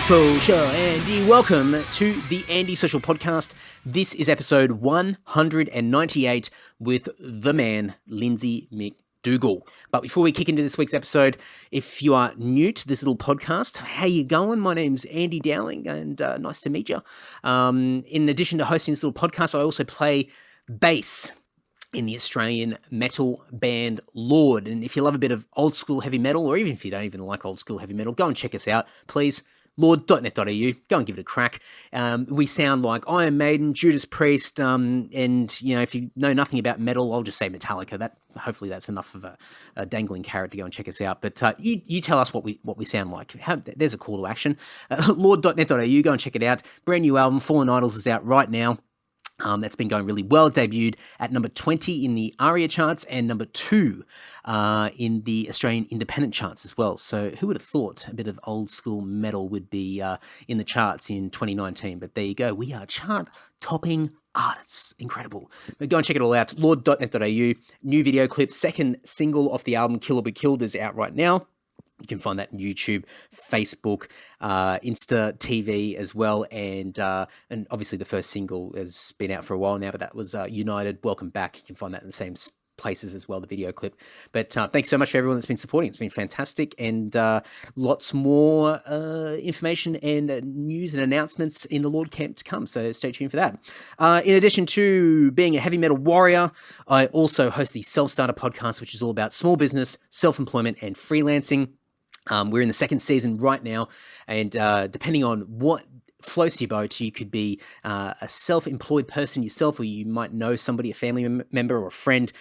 Social Andy, welcome to the Andy Social Podcast. This is episode 198 with the man, Lindsay McDougall. But before we kick into this week's episode, if you are new to this little podcast, how you going? My name's Andy Dowling, and nice to meet you. In addition to hosting this little podcast, I also play bass in the Australian metal band Lord. And if you love a bit of old school heavy metal, or even if you don't even like old school heavy metal, go and check us out, please. Lord.net.au, go and give it a crack. We sound like Iron Maiden, Judas Priest, and, you know, if you know nothing about metal, I'll just say Metallica. Hopefully that's enough of a dangling carrot to go and check us out. But you tell us what we sound like. There's a call to action. Lord.net.au, go and check it out. Brand new album, Fallen Idols, is out right now. That's been going really well. Debuted at number 20 in the ARIA charts and number 2 in the Australian independent charts as well. So who would have thought a bit of old school metal would be in the charts in 2019? But there you go. We are chart-topping artists. Incredible. But go and check it all out. Lord.net.au. New video clip. Second single off the album, Kill or Be Killed, is out right now. You can find that on YouTube, Facebook, Insta TV as well. And obviously the first single has been out for a while now, but that was United, Welcome Back. You can find that in the same places as well, the video clip. But thanks so much for everyone that's been supporting. It's been fantastic, and lots more information and news and announcements in the Lord camp to come. So stay tuned for that. In addition to being a heavy metal warrior, I also host the Self-Starter podcast, which is all about small business, self-employment, and freelancing. We're in the second season right now, and depending on what floats your boat, you could be a self-employed person yourself, or you might know somebody, a family member or a friend,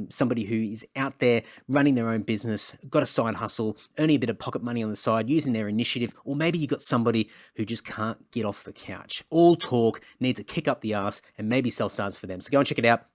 somebody who is out there running their own business, got a side hustle, earning a bit of pocket money on the side, using their initiative, or maybe you got somebody who just can't get off the couch. All talk, needs a kick up the ass, and maybe self-starters for them. So go and check it out.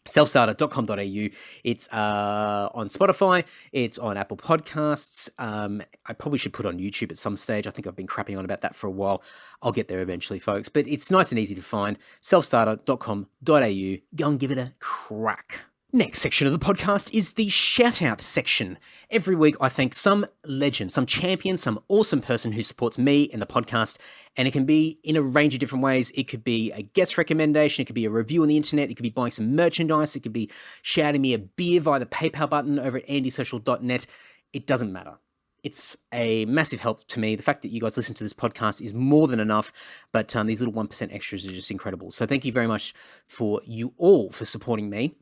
Selfstarter.com.au. It's on Spotify. It's on Apple Podcasts. I probably should put on YouTube at some stage. I think I've been crapping on about that for a while. I'll get there eventually, folks. But it's nice and easy to find. Selfstarter.com.au. Go and give it a crack. Next section of the podcast is the shout-out section. Every week I thank some legend, some champion, some awesome person who supports me and the podcast, and it can be in a range of different ways. It could be a guest recommendation, it could be a review on the internet, it could be buying some merchandise, it could be shouting me a beer via the PayPal button over at andysocial.net. It doesn't matter. It's a massive help to me. The fact that you guys listen to this podcast is more than enough, but these little 1% extras are just incredible. So thank you very much for you all for supporting me.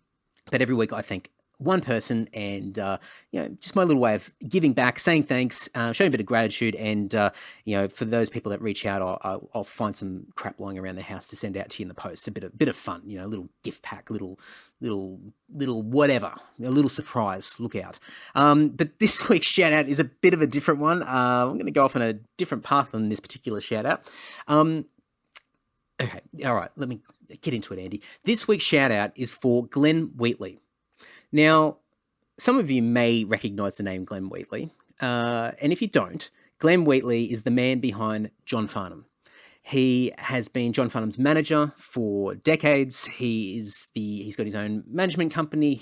But every week I thank one person, and just my little way of giving back, saying thanks, showing a bit of gratitude, and for those people that reach out, I'll find some crap lying around the house to send out to you in the post. A bit of fun, a little gift pack, little whatever, a little surprise. Look out! But this week's shout out is a bit of a different one. I'm going to go off on a different path on this particular shout out. Okay, all right, let me get into it, Andy. This week's shout-out is for Glenn Wheatley. Now, some of you may recognise the name Glenn Wheatley, and if you don't, Glenn Wheatley is the man behind John Farnham. He has been John Farnham's manager for decades. He's got his own management company.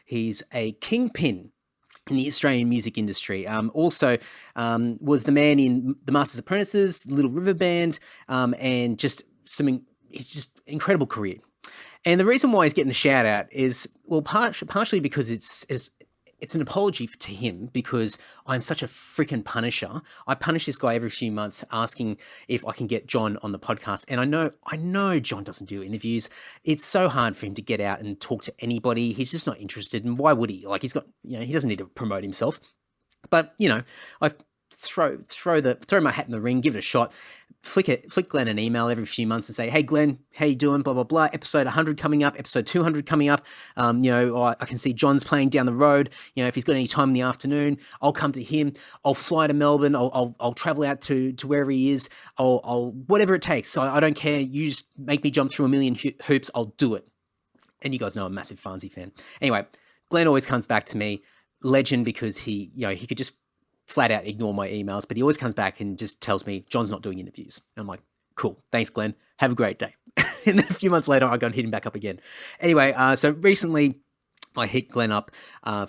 He's a kingpin in the Australian music industry. Also was the man in The Master's Apprentices, Little River Band, and just it's just incredible career. And the reason why he's getting a shout out is, well, partially because it's an apology to him, because I'm such a freaking punisher. I punish this guy every few months asking if I can get John on the podcast. And I know John doesn't do interviews. It's so hard for him to get out and talk to anybody. He's just not interested. And why would he? Like, he's got, he doesn't need to promote himself. But, I throw my hat in the ring, give it a shot. Flick Glenn an email every few months and say, hey, Glenn, how you doing? Blah, blah, blah. Episode 100 coming up, episode 200 coming up. I can see John's playing down the road. If he's got any time in the afternoon, I'll come to him. I'll fly to Melbourne. I'll travel out to wherever he is. I'll whatever it takes. I don't care. You just make me jump through a million hoops. I'll do it. And you guys know I'm a massive Farnsey fan. Anyway, Glenn always comes back to me. Legend, because he could just flat out ignore my emails, but he always comes back and just tells me John's not doing interviews. And I'm like, cool, thanks, Glenn. Have a great day. And then a few months later, I go and hit him back up again. Anyway, so recently I hit Glenn up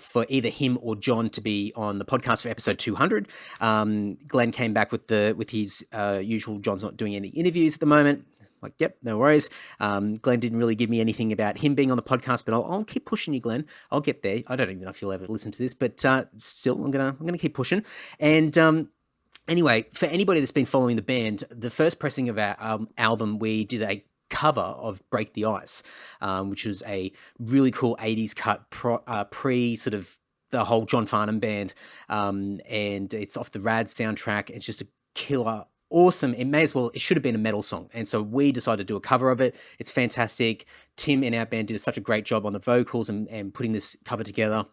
for either him or John to be on the podcast for episode 200. Glenn came back with his usual, John's not doing any interviews at the moment. Like, yep, no worries. Glenn didn't really give me anything about him being on the podcast, but I'll keep pushing you, Glenn. I'll get there. I don't even know if you'll ever listen to this, but still, I'm gonna keep pushing. And anyway, for anybody that's been following the band, the first pressing of our album, we did a cover of Break the Ice, which was a really cool 80s cut pre sort of the whole John Farnham band, and it's off the Rad soundtrack. It's just a killer, awesome. It should have been a metal song, and so we decided to do a cover of it. It's fantastic. Tim and our band did such a great job on the vocals and putting this cover together.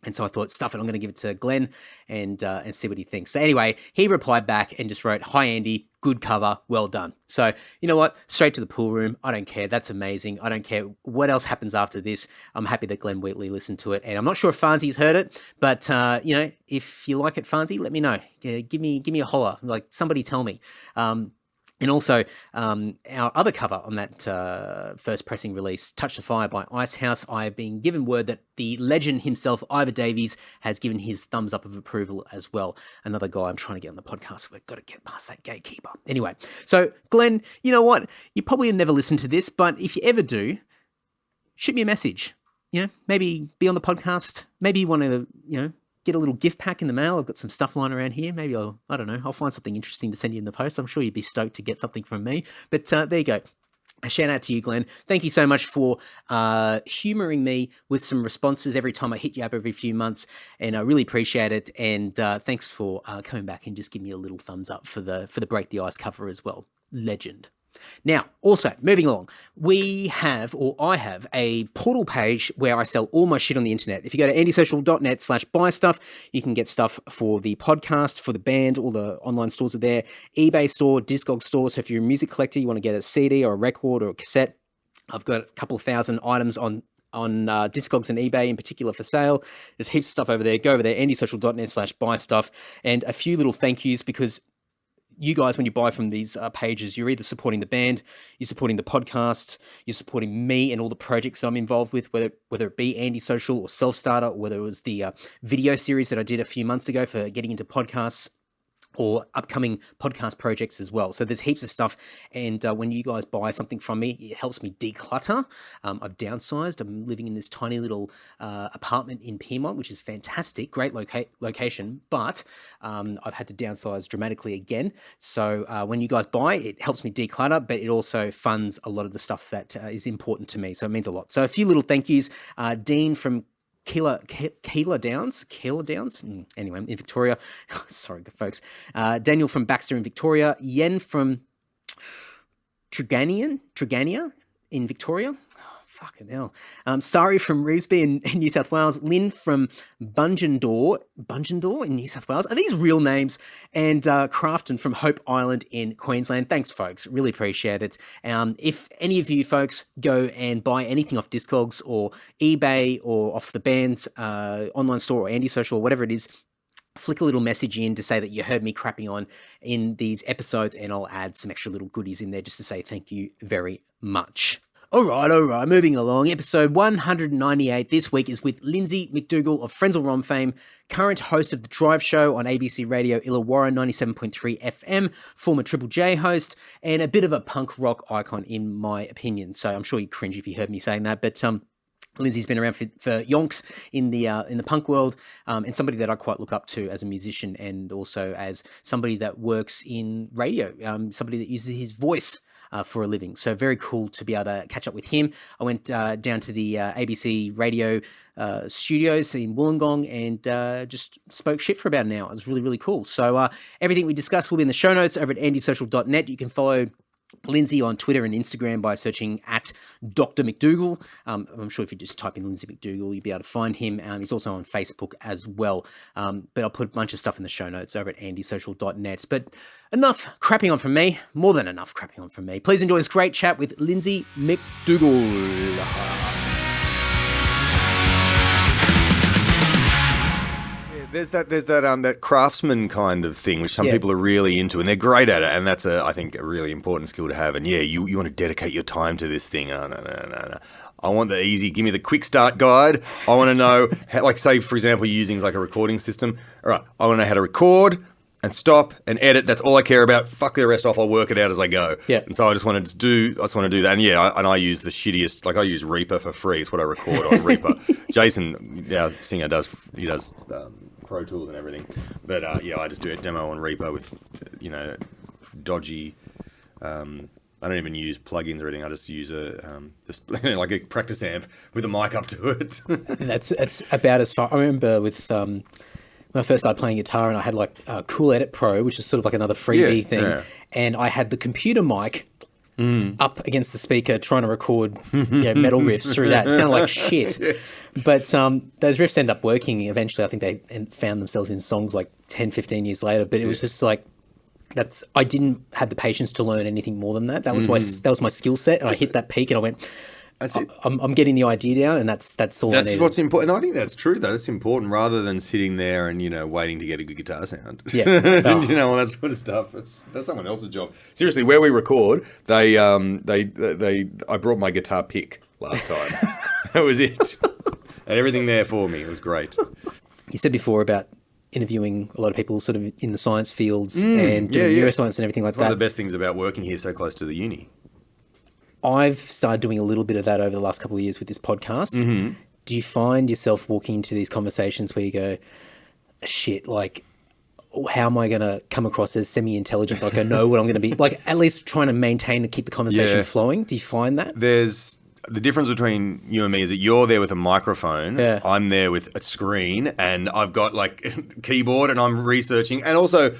And so I thought, stuff it, I'm going to give it to Glenn and see what he thinks. So anyway, he replied back and just wrote, "Hi, Andy, good cover, well done." So you know what? Straight to the pool room. I don't care. That's amazing. I don't care what else happens after this. I'm happy that Glenn Wheatley listened to it. And I'm not sure if Farnsy's heard it, but, if you like it, Farnsy, let me know. Yeah, give me a holler. Like, somebody tell me. And also, our other cover on that first pressing release, Touch the Fire by Icehouse, I have been given word that the legend himself, Ivor Davies, has given his thumbs up of approval as well. Another guy I'm trying to get on the podcast. We've got to get past that gatekeeper. Anyway, so Glenn, you know what? You probably never listen to this, but if you ever do, shoot me a message. Maybe be on the podcast. Maybe you want to, get a little gift pack in the mail. I've got some stuff lying around here. Maybe I'll find something interesting to send you in the post. I'm sure you'd be stoked to get something from me. But there you go. A shout out to you, Glenn. Thank you so much for humouring me with some responses every time I hit you up every few months, and I really appreciate it. And thanks for coming back and just giving me a little thumbs up for the Break the Ice cover as well. Legend. Now, also, moving along, I have a portal page where I sell all my shit on the internet. If you go to andysocial.net/buy stuff, you can get stuff for the podcast, for the band, all the online stores are there. eBay store, Discog store. So if you're a music collector, you want to get a CD or a record or a cassette, I've got a couple of thousand items on Discogs and eBay in particular for sale. There's heaps of stuff over there. Go over there, andysocial.net/buy stuff, and a few little thank yous, because you guys, when you buy from these pages, you're either supporting the band, you're supporting the podcast, you're supporting me and all the projects that I'm involved with, whether it be Andy Social or Self-Starter, or whether it was the video series that I did a few months ago for getting into podcasts, or upcoming podcast projects as well. So there's heaps of stuff. And when you guys buy something from me, it helps me declutter. I've downsized. I'm living in this tiny little apartment in Piedmont, which is fantastic. Great location. But I've had to downsize dramatically again. So when you guys buy, it helps me declutter, but it also funds a lot of the stuff that is important to me. So it means a lot. So a few little thank yous. Dean from Keeler Downs, anyway, in Victoria. Sorry, folks. Daniel from Baxter in Victoria. Yen from Trigania in Victoria. Fucking hell. Sari from Revesby in New South Wales. Lynn from Bungendore in New South Wales. Are these real names? And Crafton from Hope Island in Queensland. Thanks, folks. Really appreciate it. If any of you folks go and buy anything off Discogs or eBay or off the band's online store or Andy Social or whatever it is, flick a little message in to say that you heard me crapping on in these episodes, and I'll add some extra little goodies in there just to say thank you very much. All right. Moving along. Episode 198 this week is with Lindsay McDougall of Frenzal Romb fame, current host of The Drive Show on ABC Radio Illawarra 97.3 FM, former Triple J host, and a bit of a punk rock icon in my opinion. So I'm sure you cringe if you heard me saying that, but Lindsay's been around for yonks in the punk world, and somebody that I quite look up to as a musician, and also as somebody that works in radio, somebody that uses his voice for a living. So very cool to be able to catch up with him. I went down to the ABC radio studios in Wollongong and just spoke shit for about an hour. It was really, really cool. So everything we discussed will be in the show notes over at andysocial.net. You can follow Lindsay on Twitter and Instagram by searching at Dr. McDougall. I'm sure if you just type in Lindsay McDougall, you'll be able to find him. He's also on Facebook as well. But I'll put a bunch of stuff in the show notes over at andysocial.net. But enough crapping on from me. More than enough crapping on from me. Please enjoy this great chat with Lindsay McDougall. There's that craftsman kind of thing, which some people are really into, and they're great at it, and that's I think a really important skill to have. And yeah, you want to dedicate your time to this thing. No. I want the easy, give me the quick start guide. I want to know, how, like say, for example, using like a recording system. All right, I want to know how to record and stop and edit. That's all I care about. Fuck the rest off. I'll work it out as I go. Yeah. And so I just want to do that. And yeah, I use the shittiest, like I use Reaper for free. It's what I record on Reaper. Jason, our singer, does Pro Tools and everything. But yeah, I just do a demo on Reaper with, dodgy, I don't even use plugins or anything. I just use like a practice amp with a mic up to it. That's about as far. I remember with when I first started playing guitar, and I had like Cool Edit Pro, which is sort of like another freebie thing, and I had the computer mic up against the speaker trying to record metal riffs through that. It sounded like shit. Yes. But those riffs end up working eventually. I think they found themselves in songs like 10, 15 years later. But it was just like, I didn't have the patience to learn anything more than that. That was my skill set, and I hit that peak, and I went, "That's it. I'm getting the idea down, and that's all." That's I need. What's important. I think that's true, though. It's important rather than sitting there and waiting to get a good guitar sound. Yeah, all that sort of stuff. That's someone else's job. Seriously, where we record, I brought my guitar pick last time. That was it. And everything there for me. It was great. You said before about interviewing a lot of people sort of in the science fields and doing neuroscience and everything like that. One of the best things about working here so close to the uni. I've started doing a little bit of that over the last couple of years with this podcast. Mm-hmm. Do you find yourself walking into these conversations where you go, shit, like, how am I going to come across as semi-intelligent? Like I know what I'm going to be, like at least trying to maintain and keep the conversation flowing. Do you find that? The difference between you and me is that you're there with a microphone. Yeah. I'm there with a screen, and I've got like a keyboard, and I'm researching. And also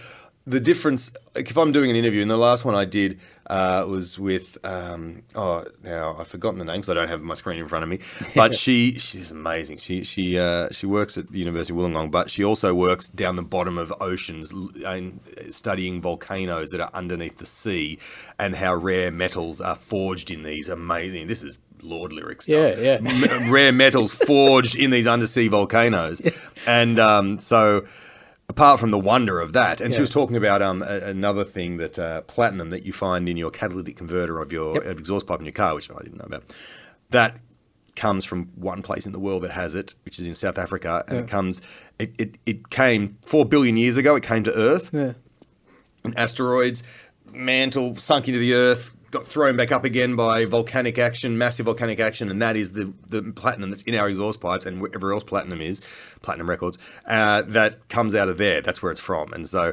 the difference, like if I'm doing an interview, and the last one I did was with, now I've forgotten the name because I don't have my screen in front of me, but she's amazing. She works at the University of Wollongong, but she also works down the bottom of oceans and studying volcanoes that are underneath the sea and how rare metals are forged in these amazing, this is Lord lyric stuff. Rare metals forged in these undersea volcanoes. Yeah. And so apart from the wonder of that, and she was talking about another thing that platinum that you find in your catalytic converter of your exhaust pipe in your car, which I didn't know about, that comes from one place in the world that has it, which is in South Africa, and it came 4 billion years ago. It came to Earth. Yeah. And asteroids, mantle, sunk into the Earth, got thrown back up again by volcanic action, massive volcanic action, and that is the platinum that's in our exhaust pipes and wherever else platinum is, platinum records, that comes out of there. That's where it's from. And so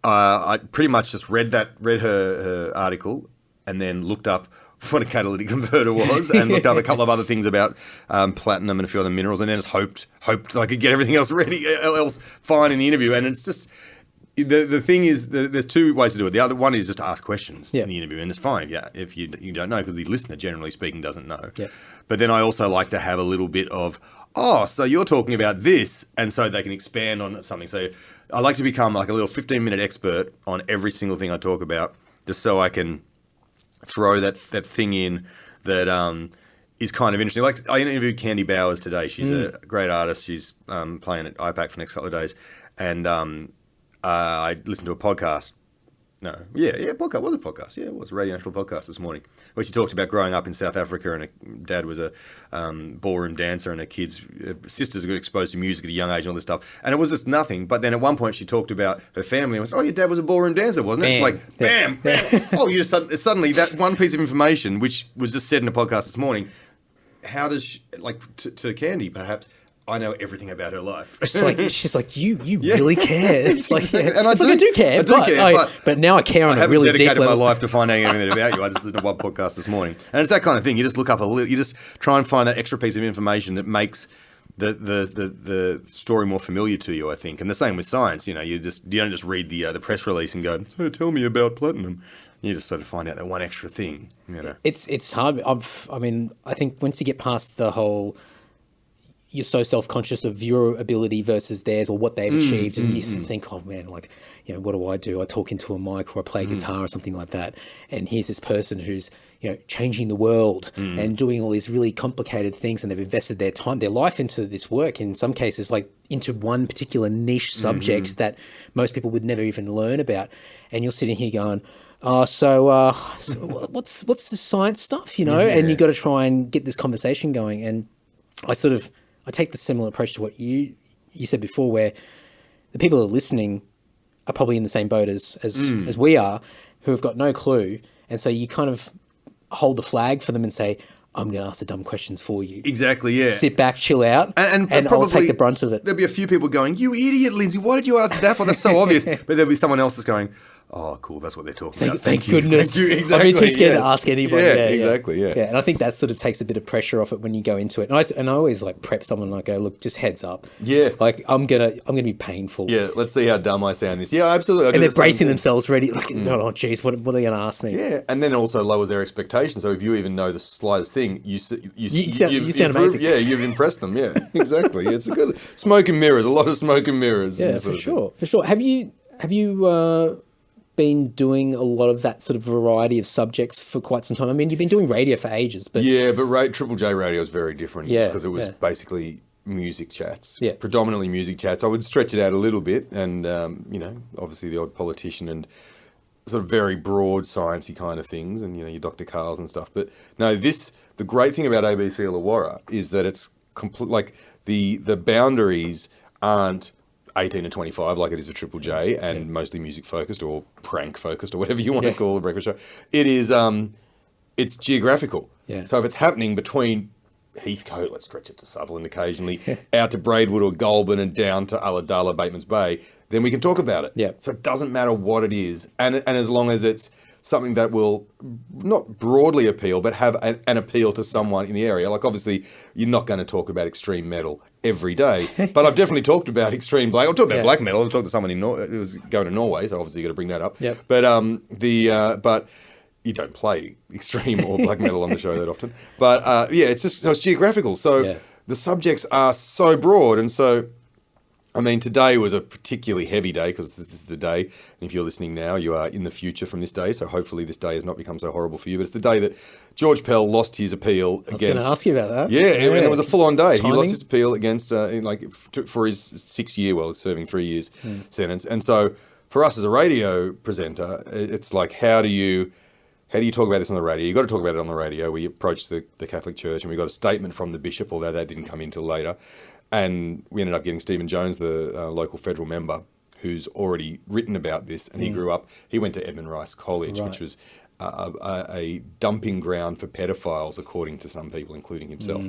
I pretty much just read her article and then looked up what a catalytic converter was and looked up a couple of other things about platinum and a few other minerals, and then just hoped I could get everything else fine in the interview. And it's just... The thing is, there's two ways to do it. The other one is just to ask questions in the interview, and it's fine, if you don't know, because the listener, generally speaking, doesn't know. Yeah. But then I also like to have a little bit of, so you're talking about this, and so they can expand on something. So I like to become like a little 15-minute expert on every single thing I talk about, just so I can throw that thing in that is kind of interesting. Like I interviewed Candy Bowers today. She's a great artist. She's playing at IPAC for the next couple of days, and I listened to a podcast. Podcast. Was a podcast. Yeah, it was a Radio National podcast this morning, where she talked about growing up in South Africa, and her dad was a ballroom dancer, and her sisters got exposed to music at a young age and all this stuff. And it was just nothing. But then at one point she talked about her family and was, your dad was a ballroom dancer, wasn't it? It's like, bam. You just suddenly that one piece of information, which was just said in a podcast this morning, how does to Candy perhaps, I know everything about her life. She's like, you really care. It's like, and I do care, but now I care on a really deep level. I haven't dedicated my life to finding everything about you. I just listened to one podcast this morning, and it's that kind of thing. You just look up you just try and find that extra piece of information that makes the story more familiar to you, I think. And the same with science. You don't just read the press release and go, so tell me about platinum. You just sort of find out that one extra thing. It's hard. I think once you get past the whole, you're so self-conscious of your ability versus theirs or what they've achieved, and you think, oh man, what do? I talk into a mic or I play guitar or something like that, and here's this person who's changing the world and doing all these really complicated things, and they've invested their time, their life into this work, in some cases like into one particular niche subject that most people would never even learn about, and you're sitting here going, So what's the science stuff, And you got to try and get this conversation going. And I take the similar approach to what you said before, where the people who are listening are probably in the same boat as we are, who have got no clue. And so you kind of hold the flag for them and say, I'm going to ask the dumb questions for you. Exactly, yeah. Sit back, chill out, and I'll take the brunt of it. There'll be a few people going, you idiot, Lindsay, why did you ask that for? That's so obvious. But there'll be someone else that's going, oh, cool, that's what they're talking about. Thank goodness. Thank you. Exactly. I've been too scared to ask anybody. Yeah, exactly, yeah. And I think that sort of takes a bit of pressure off it when you go into it. And I always like prep someone, like, go, look, just heads up. Yeah. Like, I'm gonna be painful. Yeah, let's see how dumb I sound this. Yeah, absolutely. And they're bracing themselves ready, like, oh, geez, what are they going to ask me? Yeah, and then it also lowers their expectations. So if you even know the slightest thing, you sound amazing. Yeah, you've impressed them. Yeah, exactly. It's a good smoke and mirrors. A lot of smoke and mirrors. Yeah, for sure. Have you been doing a lot of that sort of variety of subjects for quite some time? I mean, you've been doing radio for ages, but Triple J radio is very different. Because it was basically music chats. Yeah, predominantly music chats. I would stretch it out a little bit, and obviously the odd politician and sort of very broad sciencey kind of things, and your Dr. Carls and stuff. But no, the great thing about ABC Illawarra is that it's complete. Like the boundaries aren't 18 to 25 like it is with Triple J, and mostly music focused or prank focused or whatever you want to call the breakfast show. It is it's geographical. Yeah. So if it's happening between Heathcote, let's stretch it to Sutherland occasionally, out to Braidwood or Goulburn and down to Ulladulla, Bateman's Bay, then we can talk about it. Yeah. So it doesn't matter what it is, and as long as it's something that will not broadly appeal, but have an appeal to someone in the area. Like, obviously, you're not going to talk about extreme metal every day, but I've definitely talked about extreme black. I've talked about black metal. I've talked to someone who was going to Norway, so obviously you got to bring that up. Yep. But but you don't play extreme or black metal on the show that often. But it's geographical. So the subjects are so broad, and so. I mean, today was a particularly heavy day because this is the day, and if you're listening now, you are in the future from this day, so hopefully this day has not become so horrible for you, but it's the day that George Pell lost his appeal against... I was going to ask you about that. Yeah, and it was a full-on day. Timing. He lost his appeal against, for his 6-year, he's serving 3 years sentence, and so for us as a radio presenter, it's like, how do you talk about this on the radio? You've got to talk about it on the radio. We approached the Catholic Church and we got a statement from the bishop, although that didn't come in till later. And we ended up getting Stephen Jones, the local federal member, who's already written about this. And he went to Edmund Rice College, which was a dumping ground for pedophiles, according to some people, including himself,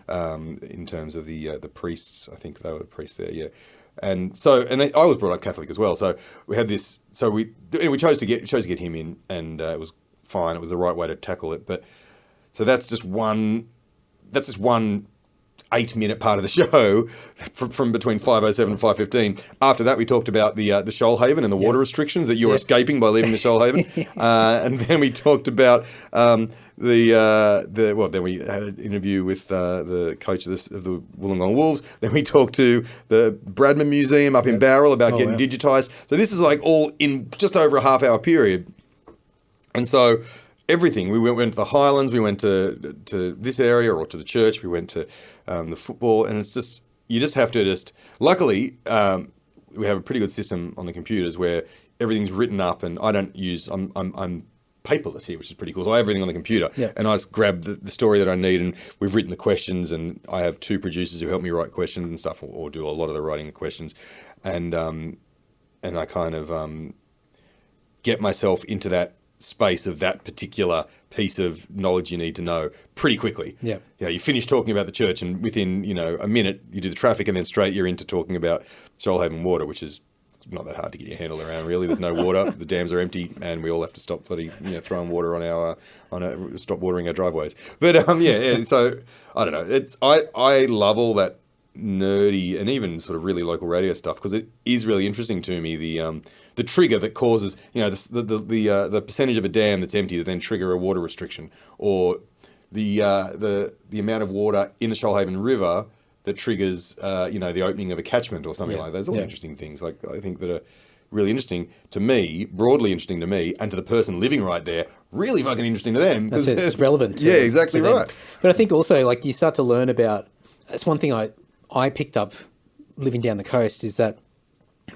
in terms of the priests. I think they were priests there, yeah. And so, I was brought up Catholic as well. So we had this. So we chose to get him in, and it was fine. It was the right way to tackle it. But so that's just one 8-minute part of the show from between 5:07 and 5:15. After that, we talked about the Shoalhaven and the water restrictions that you're escaping by leaving the Shoalhaven. And then we talked about then we had an interview with the coach of the Wollongong Wolves. Then we talked to the Bradman Museum up in Bowral about getting digitised. So this is like all in just over a half-hour period. And so everything. We went to the Highlands, we went to this area or to the church, we went to the football, and it's just, you just have to luckily, we have a pretty good system on the computers where everything's written up, and I'm paperless here, which is pretty cool. So I have everything on the computer, and I just grab the story that I need, and we've written the questions, and I have 2 producers who help me write questions and stuff, or do a lot of the writing of questions, and I kind of get myself into that space of that particular piece of knowledge you need to know pretty quickly. Yeah. You finish talking about the church, and within, a minute you do the traffic, and then straight you're into talking about Shoalhaven water, which is not that hard to get your handle around, really. There's no water. The dams are empty, and we all have to stop throwing water stop watering our driveways. But so I don't know. I love all that nerdy and even sort of really local radio stuff, because it is really interesting to me, the trigger that causes the percentage of a dam that's empty that then trigger a water restriction, or the amount of water in the Shoalhaven River that triggers the opening of a catchment or something like that. There's all interesting things, like, I think, that are really interesting to me, broadly interesting to me, and to the person living right there, really fucking interesting to them. That's it. It's relevant to, exactly to them. Right. But I think also, like, you start to learn about, that's one thing I picked up living down the coast, is that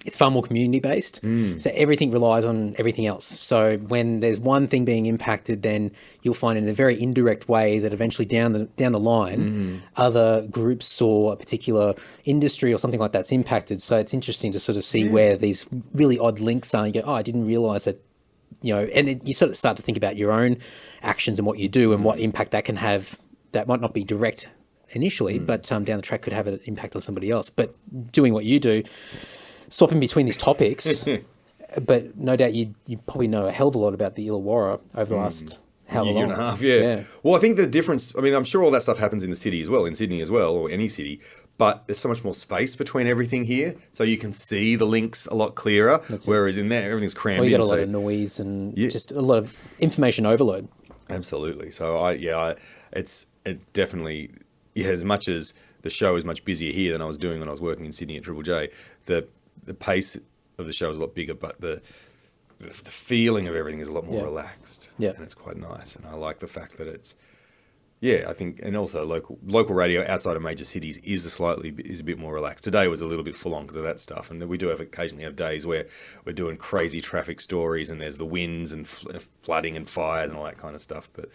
it's far more community based. So everything relies on everything else. So when there's one thing being impacted, then you'll find in a very indirect way that eventually down the line, other groups or a particular industry or something like that's impacted. So it's interesting to sort of see where these really odd links are. And you go, oh, I didn't realize that, and then you sort of start to think about your own actions and what you do and what impact that can have. That might not be direct initially, but down the track could have an impact on somebody else. But doing what you do, swapping between these topics, but no doubt you probably know a hell of a lot about the Illawarra over the last how long? Year and a half, yeah. Well, I think the difference, I mean, I'm sure all that stuff happens in the city as well, in Sydney as well, or any city, but there's so much more space between everything here, so you can see the links a lot clearer, whereas in there, everything's crammed in. You got a lot of noise and just a lot of information overload. Absolutely. So, it definitely, as much as the show is much busier here than I was doing when I was working in Sydney at Triple J, the pace of the show is a lot bigger, but the feeling of everything is a lot more relaxed. Yeah. And it's quite nice. And I like the fact that it's, I think, and also local radio outside of major cities is a bit more relaxed. Today was a little bit full on because of that stuff. And then we do occasionally have days where we're doing crazy traffic stories and there's the winds and flooding and fires and all that kind of stuff. But,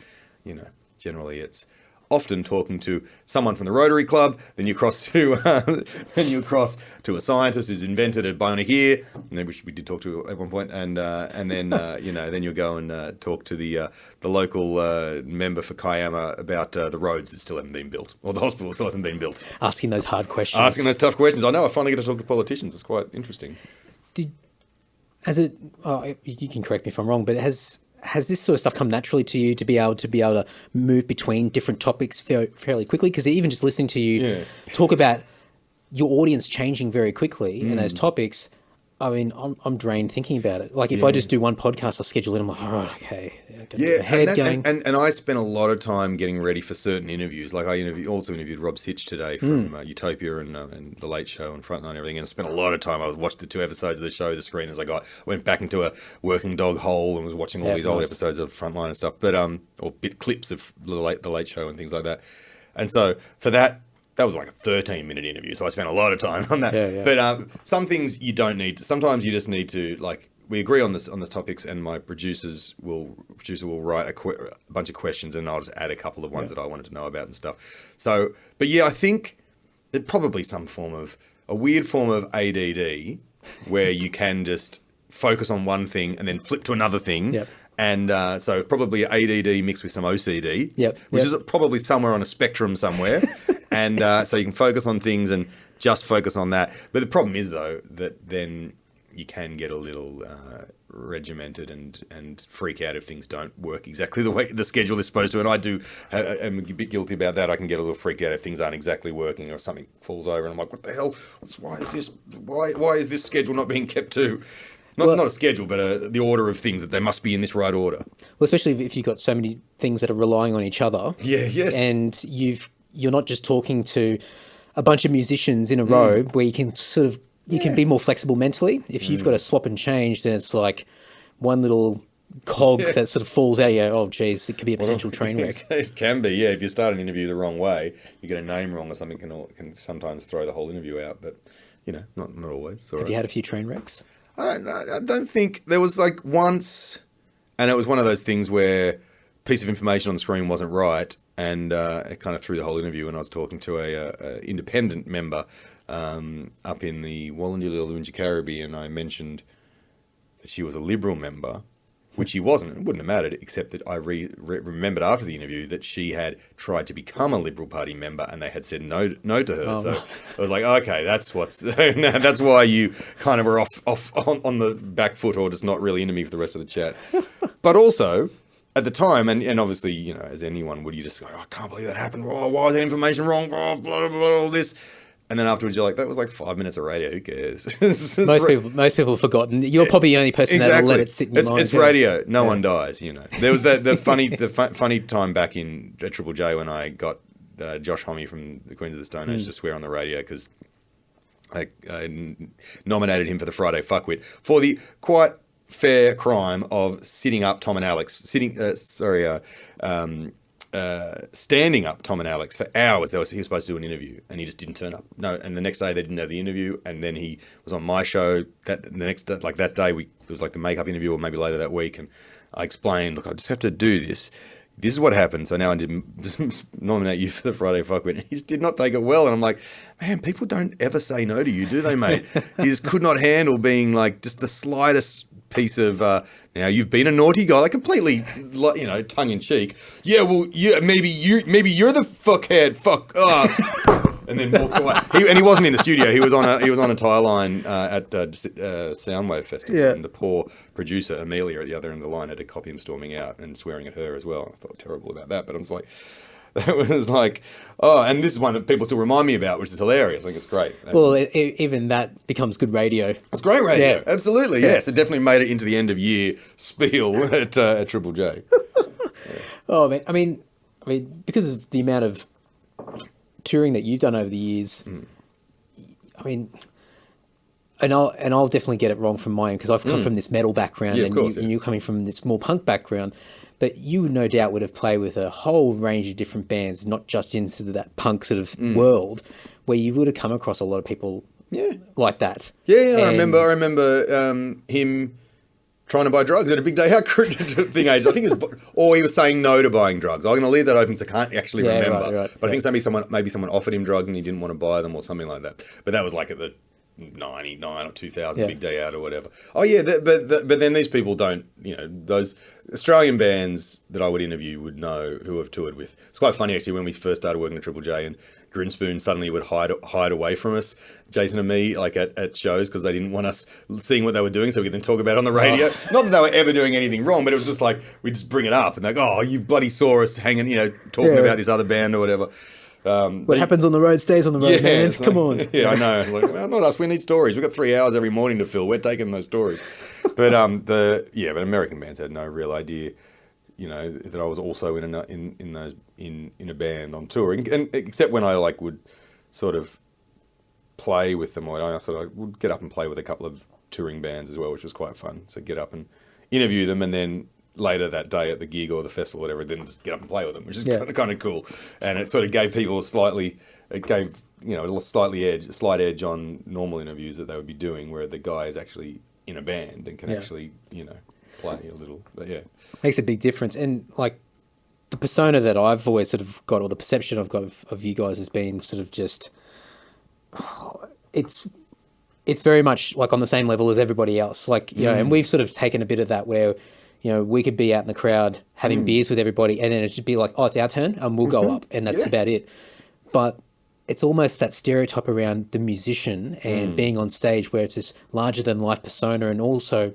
generally it's often talking to someone from the Rotary Club, then you cross to a scientist who's invented a bionic ear, which we did talk to at one point, and then then you'll go and talk to the local member for Kiama about the roads that still haven't been built, or the hospital still hasn't been built. Asking those hard questions. Asking those tough questions. I know. I finally get to talk to politicians. It's quite interesting. You can correct me if I'm wrong, but has this sort of stuff come naturally to you to be able to move between different topics fairly quickly? Because even just listening to you talk about your audience changing very quickly and those topics, I mean, I'm drained thinking about it. Like if I just do one podcast, I'll schedule it. I'm like, all right, okay. And I spent a lot of time getting ready for certain interviews. Like I also interviewed Rob Sitch today from Utopia and The Late Show and Frontline and everything. And I spent a lot of time. I watched the 2 episodes of the show, the screen as I went back into a working dog hole and was watching all these old episodes of Frontline and stuff. But or clips of the Late Show and things like that. And so for that was like a 13-minute interview, so I spent a lot of time on that. But some things you don't need to. Sometimes you just need to, like, we agree on the topics, and my producer will write a bunch of questions, and I'll just add a couple of ones that I wanted to know about and stuff. So, but I think there's probably a weird form of ADD where you can just focus on one thing and then flip to another thing. Yep. And so probably ADD mixed with some OCD, which is probably somewhere on a spectrum somewhere. And so you can focus on things and just focus on that. But the problem is, though, that then you can get a little regimented and freak out if things don't work exactly the way the schedule is supposed to. And I'm a bit guilty about that. I can get a little freaked out if things aren't exactly working or something falls over. And I'm like, what the hell? Why is this schedule not being kept to? Not a schedule, but the order of things, that they must be in this right order. Well, especially if you've got so many things that are relying on each other. Yes. And you're not just talking to a bunch of musicians in a row where you can can be more flexible mentally. If you've got to swap and change, then it's like one little cog that sort of falls out. You go, oh, geez, it could be a potential train wreck. It can be, if you start an interview the wrong way, you get a name wrong or something can sometimes throw the whole interview out. But, not always. Have you had a few train wrecks? I don't think there was like once, and it was one of those things where a piece of information on the screen wasn't right, and it kind of threw the whole interview. And I was talking to a independent member up in the Wallumbilla Caribbean, and I mentioned that she was a Liberal member, which she wasn't. It wouldn't have mattered, except that I remembered after the interview that she had tried to become a Liberal Party member, and they had said no to her. So I was like, okay, that's why you kind of were off on the back foot, or just not really into me for the rest of the chat. But also, at the time, and obviously, as anyone would, you just go, I can't believe that happened. Oh, why is that information wrong? Blah, blah, blah, all this. And then afterwards, you're like, that was like 5 minutes of radio. Who cares? Most people have forgotten. You're probably the only person that will let it sit in your mind. It's radio. No one dies. There was the funny time back in Triple J when I got Josh Homme from the Queens of the Stone Age to swear on the radio because I nominated him for the Friday Fuckwit for the quite fair crime of sitting up Tom and Alex, standing up Tom and Alex for hours. He was supposed to do an interview, and he just didn't turn up. No, and the next day they didn't have the interview, and then he was on my show. That the next day, like that day, it was like the makeup interview, or maybe later that week, and I explained, look, I just have to do this. This is what happened. So now I didn't nominate you for the Friday Fuckwit. And he just did not take it well. And I'm like, man, people don't ever say no to you, do they, mate? He just could not handle being like just the slightest piece of, now you've been a naughty guy, like completely, you know, tongue in cheek. Yeah, well, yeah, maybe you're the fuckhead. Fuck. And then walks away. He wasn't in the studio. He was on a tie line at Soundwave Festival, and the poor producer Amelia at the other end of the line had to copy him storming out and swearing at her as well. I felt terrible about that, but I was like, that was like, oh, and this is one that people still remind me about, which is hilarious. I think it's great. Well, even that becomes good radio. It's great radio. Yeah. Absolutely, yes. It definitely made it into the end of year spiel at Triple J. Oh man, I mean, because of the amount of touring that you've done over the years, I mean, and I'll definitely get it wrong from mine because I've come from this metal background, and you're coming from this more punk background. But you no doubt would have played with a whole range of different bands, not just into that punk sort of world, where you would have come across a lot of people like that. Yeah, I remember him trying to buy drugs at a big day out thing age. I think or he was saying no to buying drugs. I'm going to leave that open because I can't actually remember. Right. But I think maybe someone offered him drugs and he didn't want to buy them or something like that. But that was like at the 99 or 2000 big day out or whatever. Oh yeah, but then these people don't, you know, those Australian bands that I would interview would know who I've toured with. It's quite funny actually when we first started working at Triple J and Grinspoon suddenly would hide away from us, Jason and me, like at shows because they didn't want us seeing what they were doing so we could then talk about it on the radio. Not that they were ever doing anything wrong, but it was just like we'd just bring it up and they're like, oh, you bloody saw us hanging, you know, talking about this other band or whatever. What happens on the road stays on the road, man. Come on. Yeah, I know. Like, well, not us. We need stories. We've got 3 hours every morning to fill. We're taking those stories. But but American bands had no real idea, you know, that I was also in a band on tour, and except when I like would sort of play with them, or I would get up and play with a couple of touring bands as well, which was quite fun. So get up and interview them, and then later that day at the gig or the festival or whatever, then just get up and play with them, which is kind of cool. And it sort of gave people a slight edge on normal interviews that they would be doing, where the guy is actually in a band and can actually, you know, play a little. But yeah, makes a big difference. And like the persona that I've always sort of got, or the perception I've got of you guys has been sort of just, it's very much like on the same level as everybody else. Like, you know, and we've sort of taken a bit of that where, you know, we could be out in the crowd having beers with everybody and then it should be like, oh, it's our turn and we'll go up and that's about it. But it's almost that stereotype around the musician and being on stage where it's this larger than life persona, and also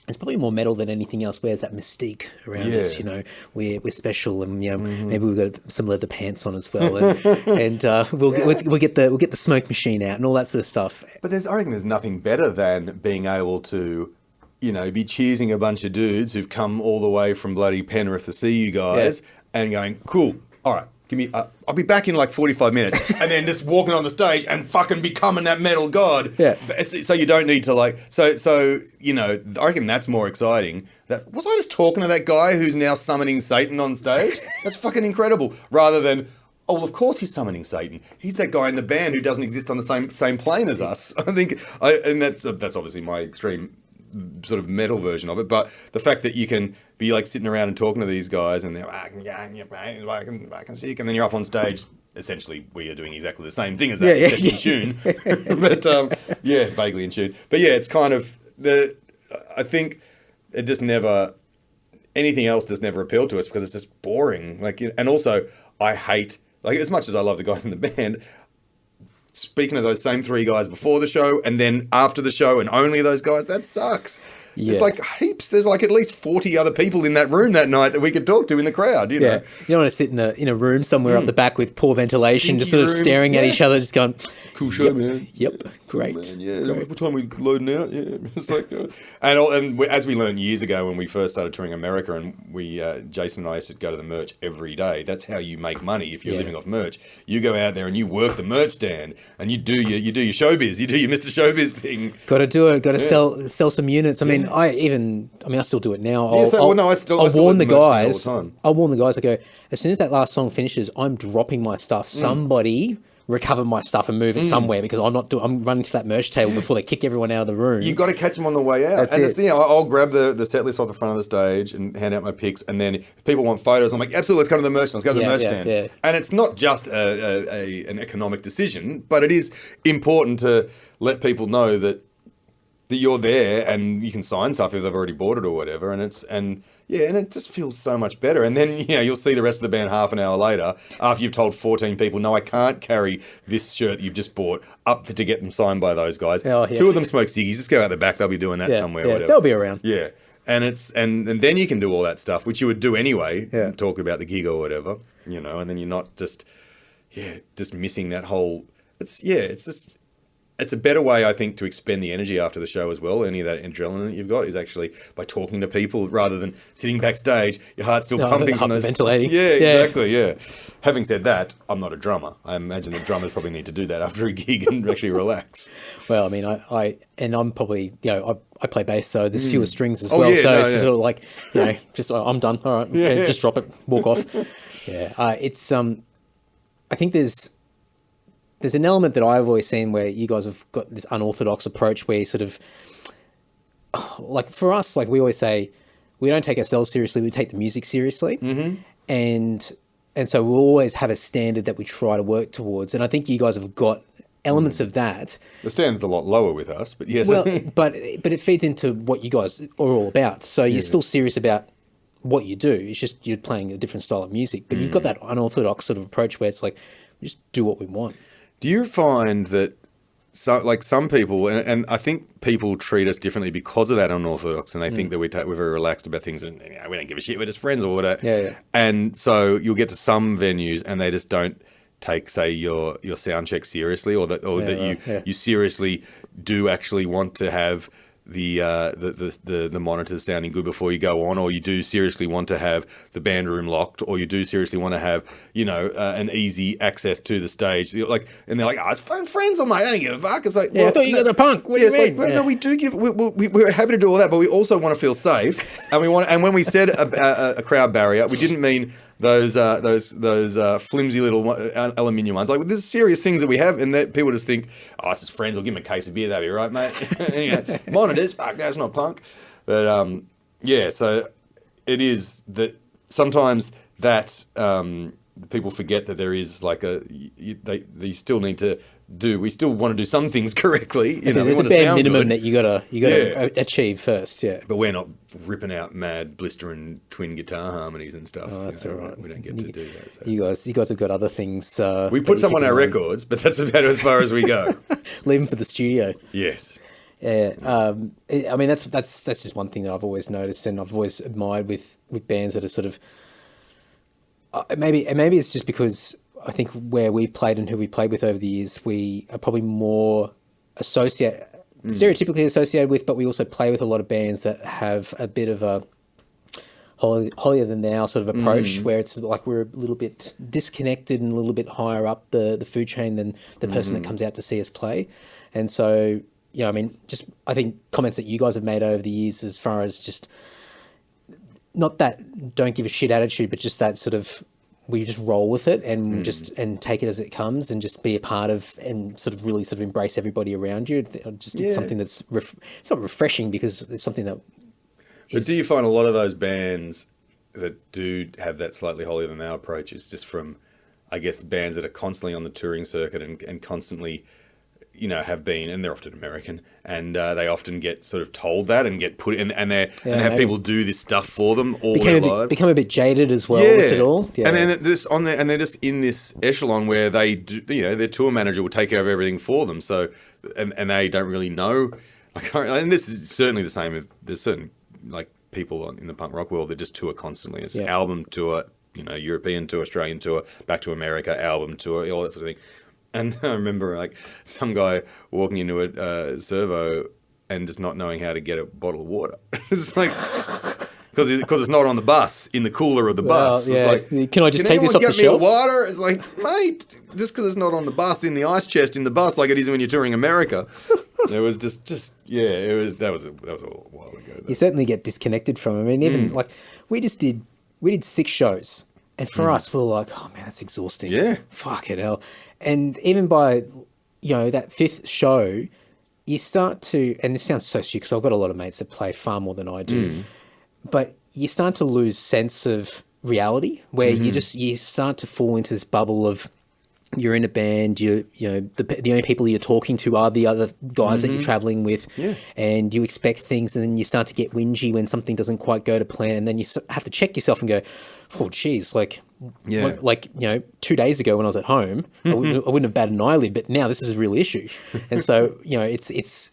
it's probably more metal than anything else, where there's that mystique around it. You know, we're special, and you know, maybe we've got some leather pants on as well, and we'll get the smoke machine out and all that sort of stuff. But I reckon there's nothing better than being able to, you know, be cheersing a bunch of dudes who've come all the way from bloody Penrith to see you guys and going, cool, all right, give me, I'll be back in like 45 minutes, and then just walking on the stage and fucking becoming that metal god. Yeah. So you don't need to like, so, you know, I reckon that's more exciting. Was I just talking to that guy who's now summoning Satan on stage? That's fucking incredible. Rather than, oh, well, of course he's summoning Satan. He's that guy in the band who doesn't exist on the same plane as us. I think, and that's obviously my extreme sort of metal version of it, but the fact that you can be like sitting around and talking to these guys and they're I can sick, and then you're up on stage, essentially we are doing exactly the same thing as that, except in tune. But vaguely in tune. But yeah, it's kind of I think it just never, anything else just never appealed to us because it's just boring. Like, and also I hate, like, as much as I love the guys in the band, speaking of those same 3 guys before the show and then after the show and only those guys, that sucks. It's like heaps. There's like at least 40 other people in that room that night that we could talk to in the crowd, you know. You don't want to sit in a room somewhere up the back with poor ventilation, stinky just sort of staring at each other, just going, cool show, man. Yep, Great. Man, yeah. Great. What time we loading out? Yeah. It's like, as we learned years ago when we first started touring America, and Jason and I used to go to the merch every day. That's how you make money if you're living off merch. You go out there and you work the merch stand, and you do your showbiz. You do your Mr. Showbiz thing. Got to do it. Got to sell some units. I mean, I still do it now. I'll warn the guys. All the time. I'll warn the guys. I go, as soon as that last song finishes, I'm dropping my stuff. Somebody recover my stuff and move it somewhere, because I'm running to that merch table before they kick everyone out of the room. You got to catch them on the way out. I'll grab the set list off the front of the stage and hand out my picks, and then if people want photos, I'm like, absolutely, let's go to the merch stand. Let's go to the merch stand. Yeah. And it's not just an economic decision, but it is important to let people know that you're there and you can sign stuff if they've already bought it or whatever, and it just feels so much better. And then you'll see the rest of the band half an hour later after you've told 14 people, no, I can't carry this shirt that you've just bought up to get them signed by those guys. Oh, yeah. 2 of them smoke ciggies. Just go out the back. They'll be doing that somewhere. Or whatever. They'll be around. Yeah, and and then you can do all that stuff which you would do anyway. Yeah. Talk about the gig or whatever, and then you're not just missing that whole. It's a better way, I think, to expend the energy after the show as well. Any of that adrenaline that you've got is actually by talking to people rather than sitting backstage, your heart's still pumping from those... Ventilating. Yeah, exactly, yeah. Having said that, I'm not a drummer. I imagine the drummers probably need to do that after a gig and actually relax. Well, I mean, I'm probably, I play bass, so there's fewer strings as well. Yeah, so it's sort of like, I'm done. All right, just drop it, walk off. Yeah, it's... I think there's an element that I've always seen where you guys have got this unorthodox approach where you sort of, like for us, like we always say, we don't take ourselves seriously, we take the music seriously. Mm-hmm. And so we'll always have a standard that we try to work towards. And I think you guys have got elements of that. The standard's a lot lower with us, but yes. Well, but it feeds into what you guys are all about. So you're still serious about what you do. It's just you're playing a different style of music. But you've got that unorthodox sort of approach where it's like, we just do what we want. Do you find that, some people, and I think people treat us differently because of that unorthodox, and they think that we're very relaxed about things, and we don't give a shit, we're just friends or whatever. Yeah. And so you'll get to some venues, and they just don't take, say, your sound check seriously, or that you seriously do actually want to have the monitors sounding good before you go on, or you do seriously want to have the band room locked, or you do seriously want to have an easy access to the stage. And they're like, it's Frenzal, mate. I don't give a fuck. It's like, I thought you got the punk. What do you mean? No, we do give. We're happy to do all that, but we also want to feel safe, and we want. And when we said a crowd barrier, we didn't mean those flimsy little aluminium ones. Like, there's serious things that we have, and that people just think, it's just friends. I'll give him a case of beer. That'll be right, mate. Monitors, fuck, that's not punk. But so it is that sometimes that people forget that there is like they still need to do. We still want to do some things correctly. There's a bare minimum that you gotta achieve first. Yeah, but we're not ripping out mad blistering twin guitar harmonies and stuff. Oh, that's all right. We don't get to do that. So. You guys have got other things. We put some on our records, but that's about as far as we go. Leave them for the studio. Yes. Yeah. I mean, that's just one thing that I've always noticed, and I've always admired with bands that are sort of. Maybe it's just because I think where we've played and who we've played with over the years, we are probably more stereotypically associated with, but we also play with a lot of bands that have a bit of a holier than thou sort of approach, where it's like we're a little bit disconnected and a little bit higher up the food chain than the person that comes out to see us play. And so, I mean, just I think comments that you guys have made over the years as far as just not that don't give a shit attitude, but just that sort of we just roll with it and and take it as it comes and just be a part of and sort of really sort of embrace everybody around you. It's something that's it's not refreshing because it's something that. But do you find a lot of those bands that do have that slightly holier than thou approach is just from, I guess, bands that are constantly on the touring circuit and constantly, have been, and they're often American, and they often get sort of told that and get put in, and have people do this stuff for them all their lives. Become a bit jaded as well with it all. Yeah. And then they're just in this echelon where they do, their tour manager will take care of everything for them. So, and they don't really know. And this is certainly the same. There's certain like people in the punk rock world that just tour constantly. It's album tour, European tour, Australian tour, back to America, album tour, all that sort of thing. And I remember like some guy walking into a servo and just not knowing how to get a bottle of water. It's like, because it's not on the bus, in the cooler of the bus. Yeah. It's like, can I just take this off the shelf? Can anyone get me water? It's like, mate, just because it's not on the bus, in the ice chest in the bus, like it is when you're touring America. It was that was a while ago. Though. You certainly get disconnected from it. I mean, even like we did 6 shows, and for us, we were like, oh man, that's exhausting. Yeah, fucking hell. And even by that 5th show, you start to, and this sounds so stupid because I've got a lot of mates that play far more than I do, but you start to lose sense of reality where you start to fall into this bubble of you're in a band, the only people you're talking to are the other guys that you're traveling with, and you expect things, and then you start to get whingy when something doesn't quite go to plan, and then you have to check yourself and go, oh geez, like 2 days ago when I was at home, I wouldn't have batted an eyelid, but now this is a real issue. And so it's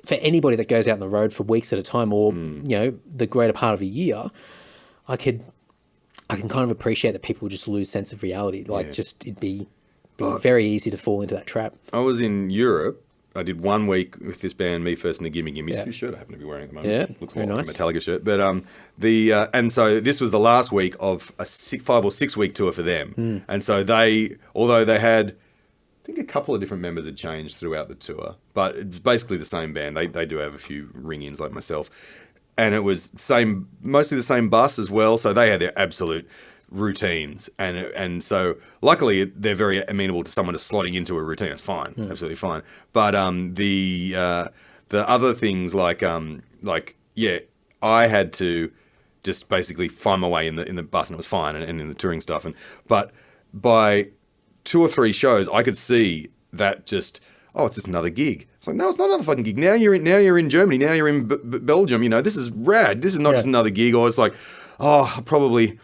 for anybody that goes out on the road for weeks at a time, or the greater part of a year, I can kind of appreciate that people just lose sense of reality. Like it'd be very easy to fall into that trap. I was in Europe. I did 1 week with this band, Me First and the Gimme Gimmes, whose shirt I happen to be wearing at the moment. Yeah, looks very like nice. a Metallica shirt. But and so this was the last week of a 5 or 6 week tour for them. And so although they had, I think a couple of different members had changed throughout the tour, but it's basically the same band. They do have a few ring-ins like myself. And it was mostly the same bus as well. So they had their absolute routines, and so luckily they're very amenable to someone just slotting into a routine. It's fine, absolutely fine. But the other things like I had to just basically find my way in the bus, and it was fine, and in the touring stuff. But by 2 or 3 shows, I could see that just, it's just another gig. It's like, no, it's not another fucking gig. Now you're in Germany. Now you're in Belgium. This is rad. This is not just another gig. Or it's like, I probably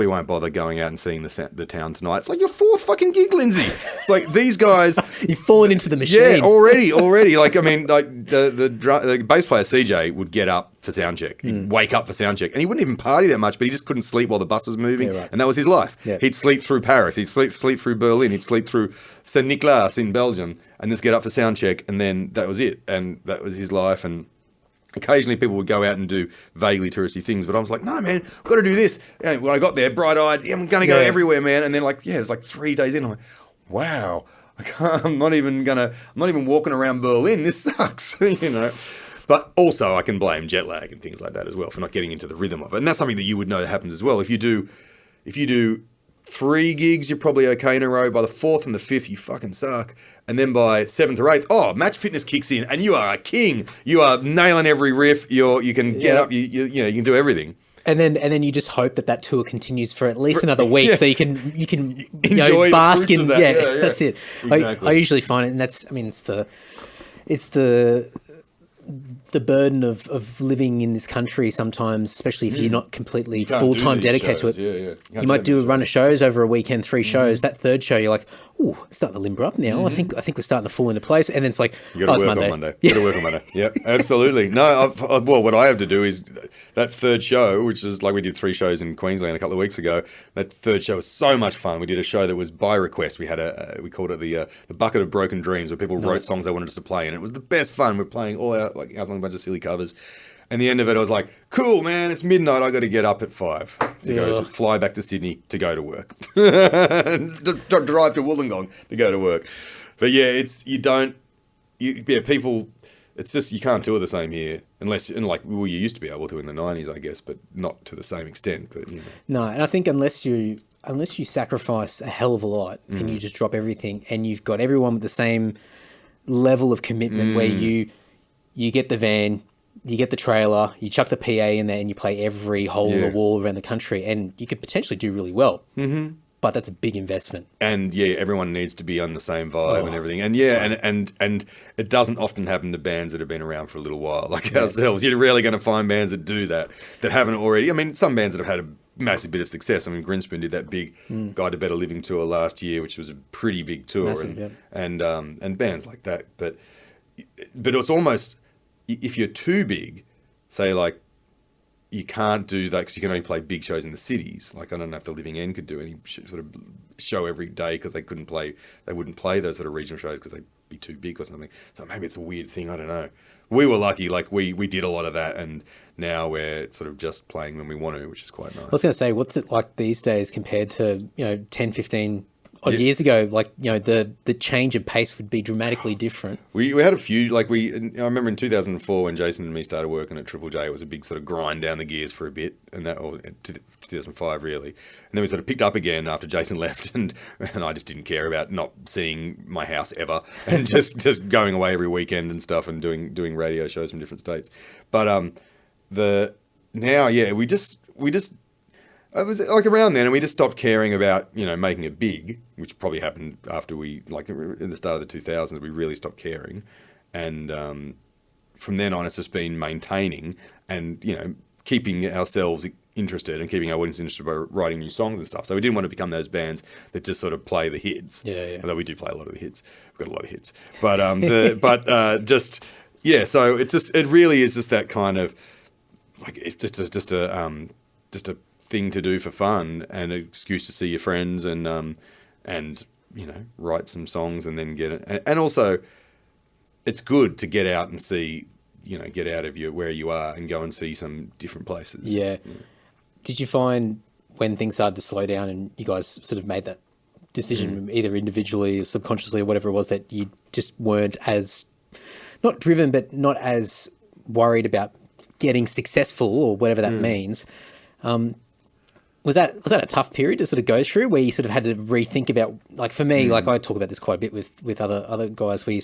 won't bother going out and seeing the town tonight. It's like your 4th fucking gig, Lindsay. It's like these guys. You've fallen into the machine. Yeah, already. Like, I mean, like the bass player CJ would get up for sound check. He'd wake up for sound check, and he wouldn't even party that much, but he just couldn't sleep while the bus was moving, and that was his life. Yeah. He'd sleep through Paris. He'd sleep through Berlin. He'd sleep through Saint Nicolas in Belgium, and just get up for sound check, and then that was it. And that was his life. And occasionally people would go out and do vaguely touristy things, but I was like, no, man, I've got to do this. And when I got there, bright-eyed, I'm going to go everywhere, man. And then it was like 3 days in, I'm like, wow, I'm not even walking around Berlin. This sucks, But also I can blame jet lag and things like that as well for not getting into the rhythm of it. And that's something that you would know that happens as well. If you do 3 gigs, you're probably okay in a row. By the 4th and the 5th, you fucking suck. And then by 7th or 8th, match fitness kicks in, and you are a king. You are nailing every riff. You can get up. You can do everything. And then you just hope that tour continues for at least another week, so you can enjoy bask in that. Yeah, that's it. Exactly. I usually find it, and it's the burden of living in this country sometimes, especially if you're not completely full-time dedicated to it. Yeah. You might do a run of shows over a weekend, 3 shows. That 3rd show, you're like, ooh, it's starting to limber up now. I think we're starting to fall into place. And then it's like, you got to work on Monday. You got to work on Monday. Yeah, absolutely. No, what I have to do is that 3rd show, which is like we did 3 shows in Queensland a couple of weeks ago. That 3rd show was so much fun. We did a show that was by request. We had we called it the Bucket of Broken Dreams, where people wrote songs they wanted us to play, and it was the best fun. We're playing all out like a bunch of silly covers. And the end of it, I was like, cool, man, it's midnight. I got to get up at 5 to fly back to Sydney to go to work. to drive to Wollongong to go to work. But yeah, people, it's just, you can't tour the same here unless, you used to be able to in the 90s, I guess, but not to the same extent. But No, and I think unless you sacrifice a hell of a lot and you just drop everything, and you've got everyone with the same level of commitment where you get the van, you get the trailer, you chuck the PA in there, and you play every hole in the wall around the country, and you could potentially do really well. Mm-hmm. But that's a big investment. And everyone needs to be on the same vibe and everything. And and it doesn't often happen to bands that have been around for a little while, like ourselves. You're rarely going to find bands that do that haven't already. I mean, some bands that have had a massive bit of success. I mean, Grinspoon did that big Guide to Better Living tour last year, which was a pretty big tour. Massive, and bands like that. But it's almost, if you're too big, say like you can't do that because you can only play big shows in the cities. Like, I don't know if the Living End could do any sort of show every day because they wouldn't play those sort of regional shows because they'd be too big or something. So maybe it's a weird thing. I don't know. We were lucky. Like, we did a lot of that, and now we're sort of just playing when we want to, which is quite nice. I was going to say, what's it like these days compared to, 10, 15 odd years ago? Like, the change of pace would be dramatically different. We had a few, I remember in 2004 when Jason and me started working at Triple J, it was a big sort of grind down the gears for a bit, or 2005 really. And then we sort of picked up again after Jason left, and I just didn't care about not seeing my house ever, and just going away every weekend and stuff, and doing radio shows from different states. But we just it was like around then, and we just stopped caring about, making it big, which probably happened after we, like in the start of the 2000s, we really stopped caring. And from then on, it's just been maintaining and, keeping ourselves interested and keeping our audience interested by writing new songs and stuff. So we didn't want to become those bands that just sort of play the hits. Yeah. Although we do play a lot of the hits. We've got a lot of hits. But, so it really is just that kind of, like, it's just a thing to do for fun and an excuse to see your friends and write some songs and then get it. And also, it's good to get out and see, get out of where you are and go and see some different places. Yeah. Did you find when things started to slow down and you guys sort of made that decision, either individually or subconsciously or whatever it was, that you just weren't as, not driven, but not as worried about getting successful or whatever that means? Was that a tough period to sort of go through, where you sort of had to rethink about, like, for me, like, I talk about this quite a bit with other guys, where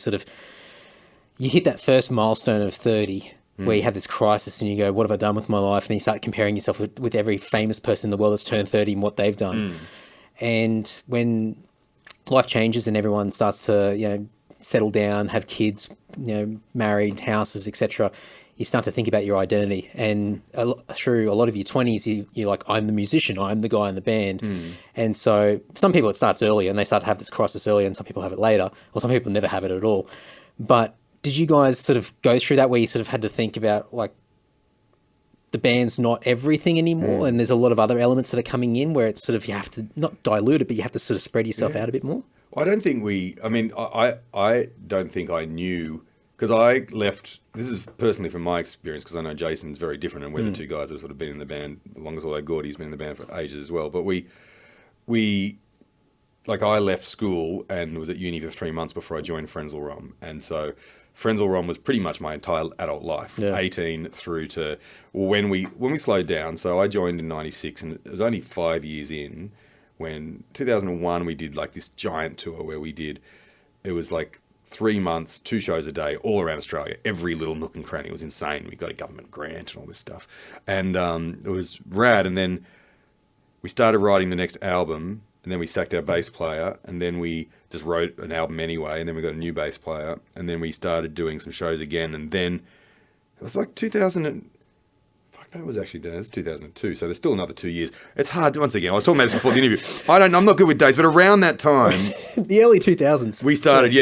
you hit that first milestone of 30, where you have this crisis and you go, what have I done with my life? And then you start comparing yourself with every famous person in the world that's turned 30 and what they've done. And when life changes and everyone starts to, settle down, have kids, married, houses, etc., you start to think about your identity. And through a lot of your 20s, you're like, I'm the musician, I'm the guy in the band. And so some people, it starts early and they start to have this crisis early, and some people have it later, or some people never have it at all. But did you guys sort of go through that, where you sort of had to think about, like, the band's not everything anymore, and there's a lot of other elements that are coming in where it's sort of, you have to not dilute it, but you have to sort of spread yourself out a bit more? Well, I don't think I don't think I knew, because I left, this is personally from my experience, because I know Jason's very different, and we're the two guys that have sort of been in the band the longest, although Gordy's been in the band for ages as well. But I left school and was at uni for 3 months before I joined Frenzal Romb. And so Frenzal Romb was pretty much my entire adult life, 18 through to when we slowed down. So I joined in 96, and it was only 5 years in when 2001 we did like this giant tour where it was like 3 months, 2 shows a day, all around Australia, every little nook and cranny. It was insane. We got a government grant and all this stuff. And it was rad. And then we started writing the next album, and then we sacked our bass player, and then we just wrote an album anyway, and then we got a new bass player, and then we started doing some shows again, and then it was like 2002, so there's still another 2 years. It's hard, once again, I was talking about this before the interview. I'm not good with dates, but around that time... The early 2000s. We started,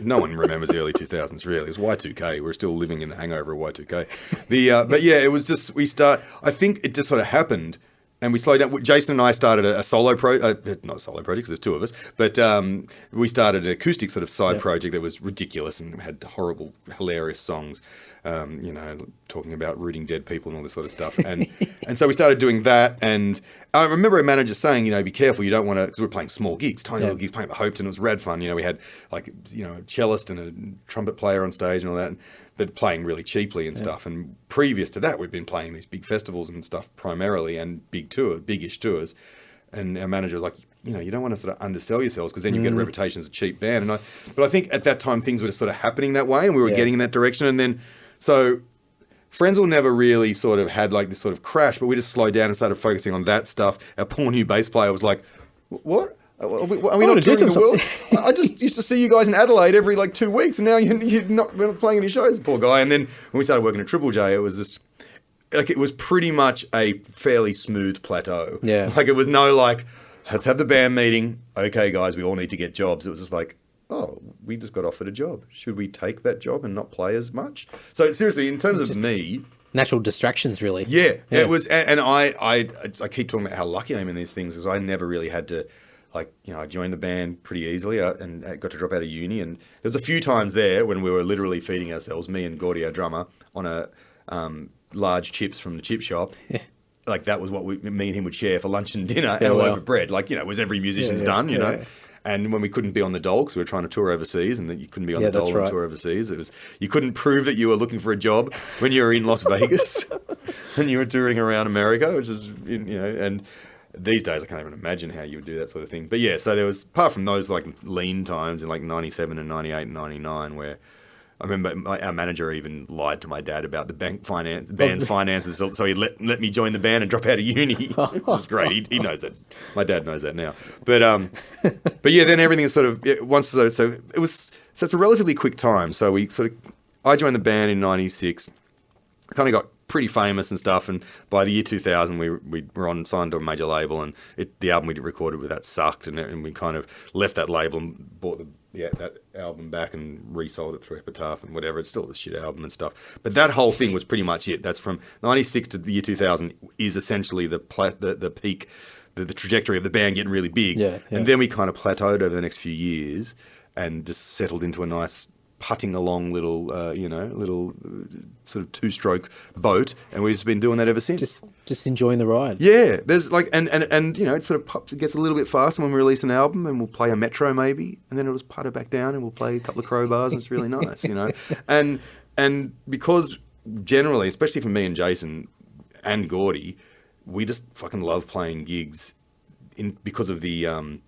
no one remembers the early 2000s, really. It was Y2K. We're still living in the hangover of Y2K. It was just, I think it just sort of happened, and we slowed down. Jason and I started a solo project, not a solo project because there's 2 of us, but we started an acoustic sort of side project that was ridiculous and had horrible, hilarious songs, talking about rooting dead people and all this sort of stuff. And so we started doing that. And I remember a manager saying, be careful, you don't want to, because we were playing small gigs, tiny little gigs, playing at the Hope, and it was rad fun. We had a cellist and a trumpet player on stage and all that, but playing really cheaply and stuff. And previous to that, we'd been playing these big festivals and stuff primarily, and big-ish tours. And our manager was like, you don't want to sort of undersell yourselves, because then you get a reputation as a cheap band. But I think at that time things were just sort of happening that way, and we were getting in that direction. And then, so Frenzal never really sort of had like this sort of crash, but we just slowed down and started focusing on that stuff. Our poor new bass player was like, what? Are we not touring the world? I just used to see you guys in Adelaide every like 2 weeks, and now you're not playing any shows, poor guy. And then when we started working at Triple J, it was just like, it was pretty much a fairly smooth plateau. Yeah. Like, it was no like, let's have the band meeting. Okay, guys, we all need to get jobs. It was just like, oh, we just got offered a job. Should we take that job and not play as much? So seriously, in terms of me, natural distractions, really. Yeah, it was, and I keep talking about how lucky I am in these things because I never really had to, like, you know, I joined the band pretty easily and I got to drop out of uni, and there's a few times there when we were literally feeding ourselves, me and Gordy, our drummer, on a large chips from the chip shop. Yeah. Like that was what me and him would share for lunch and dinner, and a loaf of bread. Like, you know, it was every musician's done, you know. And when we couldn't be on the dole because we were trying to tour overseas, and then you couldn't be on the dole and tour overseas, it was, you couldn't prove that you were looking for a job when you were in Las Vegas and you were touring around America, which is, you know, and these days I can't even imagine how you would do that sort of thing. But yeah, so there was, apart from those like lean times in like 97 and 98 and 99 where I remember our manager even lied to my dad about the band's finances, so he let me join the band and drop out of uni, which was great. He knows that. My dad knows that now. But yeah, then everything is sort of so it was, so it's a relatively quick time. So I joined the band in '96. I kind of got pretty famous and stuff, and by the year 2000 we were signed to a major label, and the album we recorded with that sucked, and we kind of left that label and bought that album back and resold it through Epitaph and whatever. It's still a shit album and stuff. But that whole thing was pretty much it. That's from 96 to the year 2000 is essentially the peak, the trajectory of the band getting really big. Yeah. And then we kind of plateaued over the next few years and just settled into a nice putting along little sort of two-stroke boat, and we've just been doing that ever since. Just enjoying the ride. Yeah, there's like, and you know, it sort of gets a little bit faster when we release an album, and we'll play a Metro maybe, and then it'll just putter back down, and we'll play a couple of Crowbars, and it's really nice, you know. And because generally, especially for me and Jason and Gordy, we just fucking love playing gigs because of the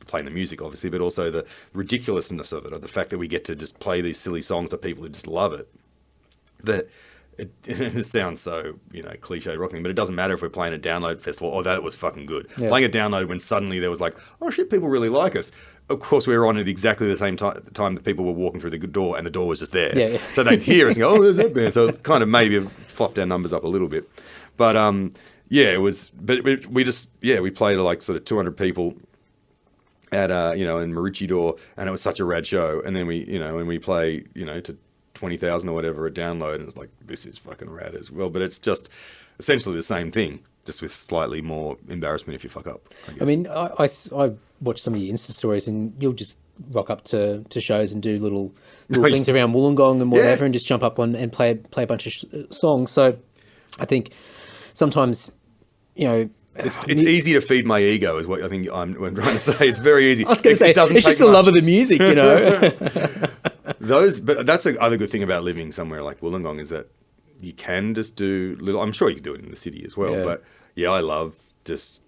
playing the music, obviously, but also the ridiculousness of it, or the fact that we get to just play these silly songs to people who just love it. That it sounds so, you know, cliche rocking, but it doesn't matter if we're playing a download festival. Oh, that was fucking good. Yeah. Playing a download when suddenly there was like, oh shit, people really like us. Of course, we were on at exactly the same time that people were walking through the door, and the door was just there. Yeah. So they'd hear us and go, oh, there's that band. So it kind of maybe fluffed our numbers up a little bit. But yeah, it was. But we played to like sort of 200 people at in Maroochydore, and it was such a rad show. And then we play to 20,000 or whatever a download, and it's like, this is fucking rad as well. But it's just essentially the same thing, just with slightly more embarrassment if you fuck up, I guess. I mean, I watch some of your Insta stories, and you'll just rock up to shows and do little things around Wollongong and whatever, and just jump up on and play a bunch of songs. So I think sometimes, it's easy to feed my ego, is what I think I'm trying to say. It's very easy. I was going to say, it's just the love of the music, But that's the other good thing about living somewhere like Wollongong, is that you can just do little. I'm sure you can do it in the city as well, but yeah, I love just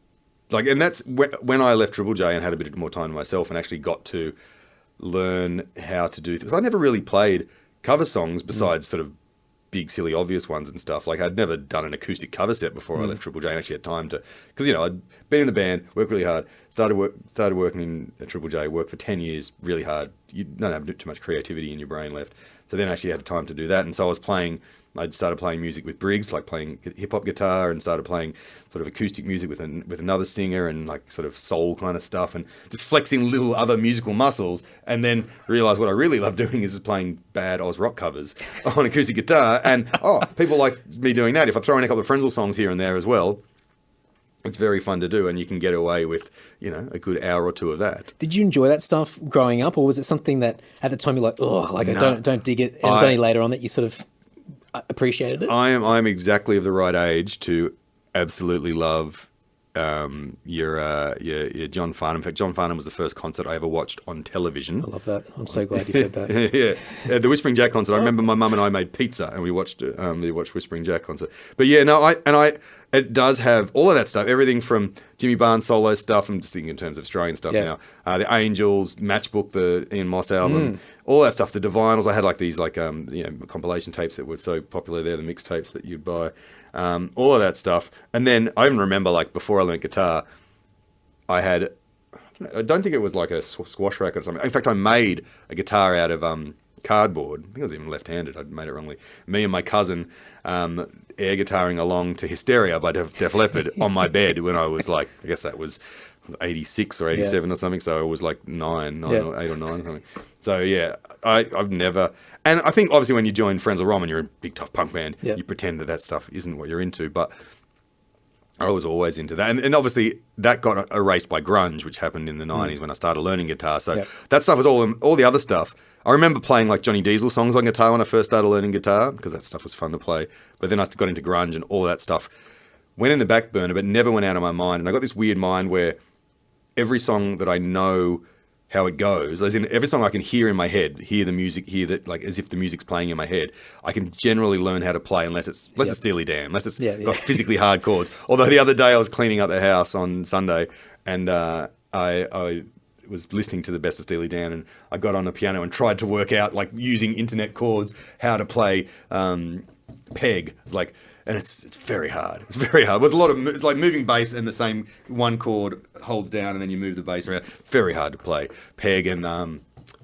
like, and that's when I left Triple J and had a bit more time to myself and actually got to learn how to do things. I never really played cover songs besides sort of big, silly, obvious ones and stuff. Like, I'd never done an acoustic cover set before I left Triple J and actually had time to, because I'd been in the band, worked really hard, started working in Triple J, worked for 10 years really hard. You don't have too much creativity in your brain left. So then I actually had time to do that, and so I'd started playing music with Briggs, like playing hip-hop guitar, and started playing sort of acoustic music with another singer, and like sort of soul kind of stuff, and just flexing little other musical muscles, and then realised what I really love doing is just playing bad Oz rock covers on acoustic guitar, and people like me doing that. If I throw in a couple of Frenzal songs here and there as well, it's very fun to do, and you can get away with, a good hour or two of that. Did you enjoy that stuff growing up, or was it something that at the time you're like, I don't dig it, and it was only later on that you sort of appreciated it? I'm exactly of the right age to absolutely love your John Farnham. In fact, John Farnham was the first concert I ever watched on television. I love that. I'm so glad you said that. Yeah, the Whispering Jack concert. I remember my mum and I made pizza and we watched Whispering Jack concert. But yeah, no, it does have all of that stuff. Everything from Jimmy Barnes solo stuff. I'm just thinking in terms of Australian stuff now. The Angels, Matchbook, the Ian Moss album, all that stuff. The Divinals. I had like these compilation tapes that were so popular there. The mixtapes that you'd buy. All of that stuff. And then I even remember, like, before I learned guitar, I don't think it was like a squash racket or something. In fact, I made a guitar out of cardboard. I think I was even left-handed. I made it wrongly. Me and my cousin air guitaring along to Hysteria by Def Leppard on my bed when I was like, I guess that was 86 or 87 or something. So I was like 8 or 9 or something. So yeah, I've never, and I think obviously when you join Frenzal Romb and you're a big tough punk band, you pretend that stuff isn't what you're into, but I was always into that. And obviously that got erased by grunge, which happened in the 90s when I started learning guitar. So that stuff was all the other stuff. I remember playing like Johnny Diesel songs on guitar when I first started learning guitar because that stuff was fun to play. But then I got into grunge and all that stuff went in the back burner, but never went out of my mind. And I got this weird mind where every song that I know how it goes, as in every song I can hear in my head, hear the music, hear that, like as if the music's playing in my head, I can generally learn how to play unless it's Steely Dan, unless it's got physically hard chords. Although the other day I was cleaning up the house on Sunday and I was listening to the best of Steely Dan and I got on the piano and tried to work out, like using internet chords, how to play Peg. It's like, and it's very hard. It's very hard. It's like moving bass and the same one chord holds down and then you move the bass around. Very hard to play. Peg and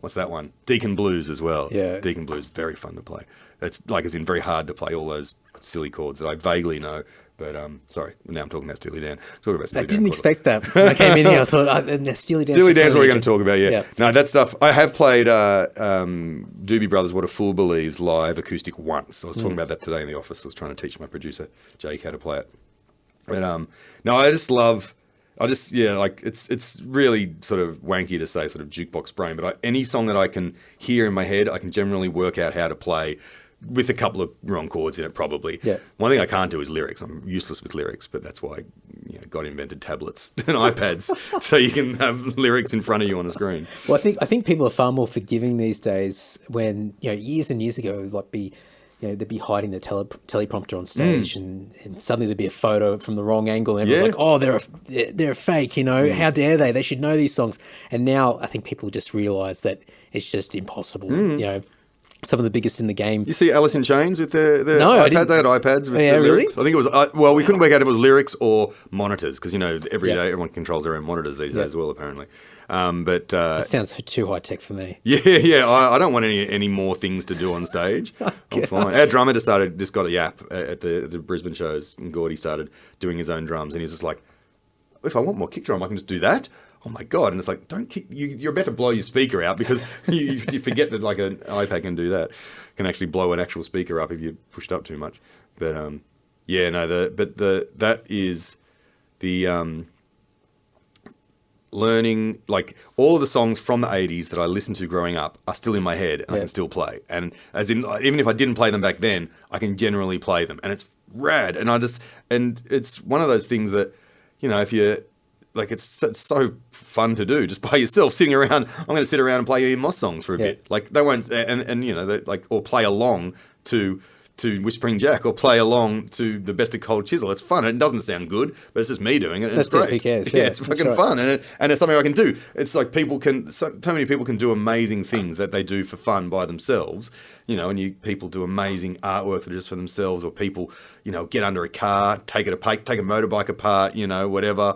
what's that one? Deacon Blues as well. Yeah. Deacon Blues, very fun to play. It's like as in very hard to play all those silly chords that I vaguely know. But sorry, now I'm talking about Steely Dan. I didn't expect that. When I came in here, I thought Steely Dan. Steely Dan's what we're going to talk about. Yeah. No, that stuff. I have played Doobie Brothers' "What a Fool Believes" live acoustic once. I was talking about that today in the office. I was trying to teach my producer Jake how to play it. But no, I just love. Like it's really sort of wanky to say sort of jukebox brain, but any song that I can hear in my head, I can generally work out how to play. With a couple of wrong chords in it, probably. Yeah. One thing I can't do is lyrics. I'm useless with lyrics, but that's why God invented tablets and iPads, so you can have lyrics in front of you on a screen. Well, I think people are far more forgiving these days. When years and years ago, they'd be hiding the teleprompter on stage, and suddenly there'd be a photo from the wrong angle, and everyone's like, "Oh, they're a fake." How dare they? They should know these songs. And now I think people just realise that it's just impossible. Some of the biggest in the game. You see Alice in Chains with their no, iPad? They had iPads with the lyrics. Really? I think it was, we couldn't work out if it was lyrics or monitors, because, every day everyone controls their own monitors these days as well, apparently. But that sounds too high tech for me. Yeah. I don't want any more things to do on stage. I'm fine. Our drummer just got a yap at the Brisbane shows, and Gordy started doing his own drums, and he's just like, if I want more kick drum, I can just do that. Oh my God. And it's like, don't kick, you're about to blow your speaker out, because you forget that like an iPad can do that. Can actually blow an actual speaker up if you pushed up too much. But that is the learning, like all of the songs from the 80s that I listened to growing up are still in my head and I can still play. And as in, even if I didn't play them back then, I can generally play them, and it's rad. And it's one of those things that, if you, like, it's so fun to do just by yourself, sitting around. I'm going to sit around and play Ian Moss songs for a bit. Like, they won't, or play along to Whispering Jack, or play along to The Best of Cold Chisel. It's fun. It doesn't sound good, but it's just me doing it, and it's great. Who cares? Yeah, it's fucking fun, and it's something I can do. It's like so many people can do amazing things that they do for fun by themselves. And people do amazing artwork that are just for themselves, or people, get under a car, take a motorbike apart, whatever.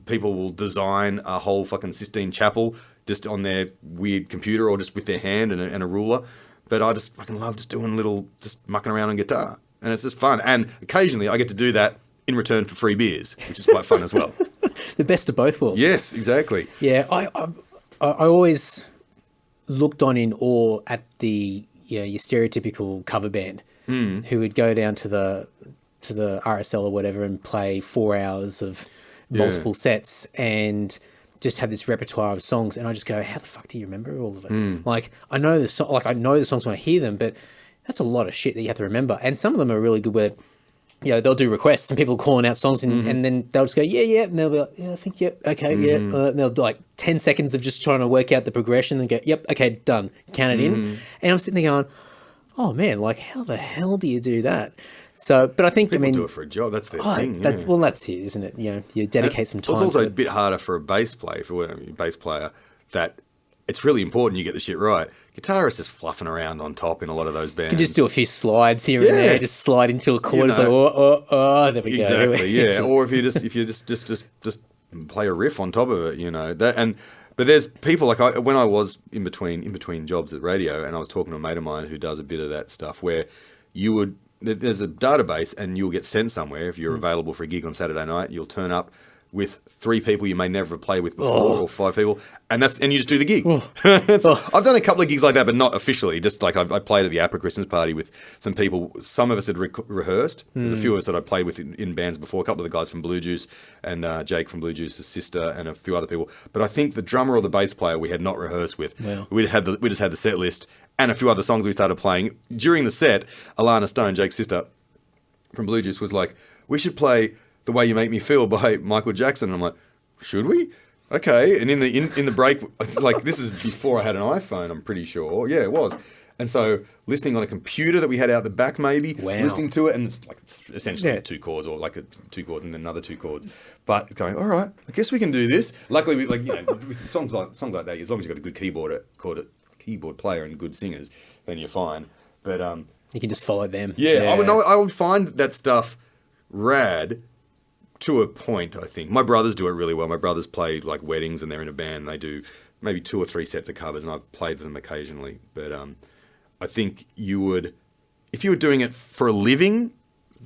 People will design a whole fucking Sistine Chapel just on their weird computer, or just with their hand and a ruler. But I just fucking love just mucking around on guitar. And it's just fun. And occasionally I get to do that in return for free beers, which is quite fun as well. The best of both worlds. Yes, exactly. Yeah, I always looked on in awe at the your stereotypical cover band who would go down to the RSL or whatever and play 4 hours of multiple sets and just have this repertoire of songs, and I just go, how the fuck do you remember all of it? Like, I know the songs when I hear them, but that's a lot of shit that you have to remember. And some of them are really good where, they'll do requests and people calling out songs, and then they'll just go, yeah, and they'll be like, yeah, I think, yep, okay, yeah. And they'll do like 10 seconds of just trying to work out the progression and go, yep, okay, done, count it in. And I'm sitting there going, oh man, like, how the hell do you do that? So, but I think, people do it for a job. That's their thing. Well, that's it, isn't it? You dedicate some time. It's also a bit harder for a bass player, that it's really important you get the shit right. Guitarists just fluffing around on top in a lot of those bands. You can just do a few slides here and there, just slide into a chord. There we go. Exactly, yeah. Or if you just play a riff on top of it, But there's people like when I was in between jobs at radio, and I was talking to a mate of mine who does a bit of that stuff, where there's a database and you'll get sent somewhere. If you're available for a gig on Saturday night, you'll turn up, with 3 people you may never have played with before, or 5 people, and you just do the gig. I've done a couple of gigs like that, but not officially. Just like I played at the APRA Christmas party with some people. Some of us had rehearsed. There's a few of us that I played with in bands before. A couple of the guys from Blue Juice and Jake from Blue Juice's sister, and a few other people. But I think the drummer or the bass player we had not rehearsed with. Wow. We just had the set list and a few other songs we started playing during the set. Alana Stone, Jake's sister from Blue Juice, was like, "We should play The Way You Make Me Feel by Michael Jackson." And I'm like, "Should we?" Okay. And in the break, like, this is before I had an iPhone, I'm pretty sure. Yeah, it was. And so listening on a computer that we had out the back, maybe listening to it, and it's essentially 2 chords, or like 2 chords and then another 2 chords. But going, all right, I guess we can do this. Luckily, with songs like that, as long as you've got a good keyboard player and good singers, then you're fine. But you can just follow them. Yeah. I would find that stuff rad. To a point, I think. My brothers do it really well. My brothers play like weddings and they're in a band. They do maybe 2 or 3 sets of covers, and I've played with them occasionally. But I think if you were doing it for a living,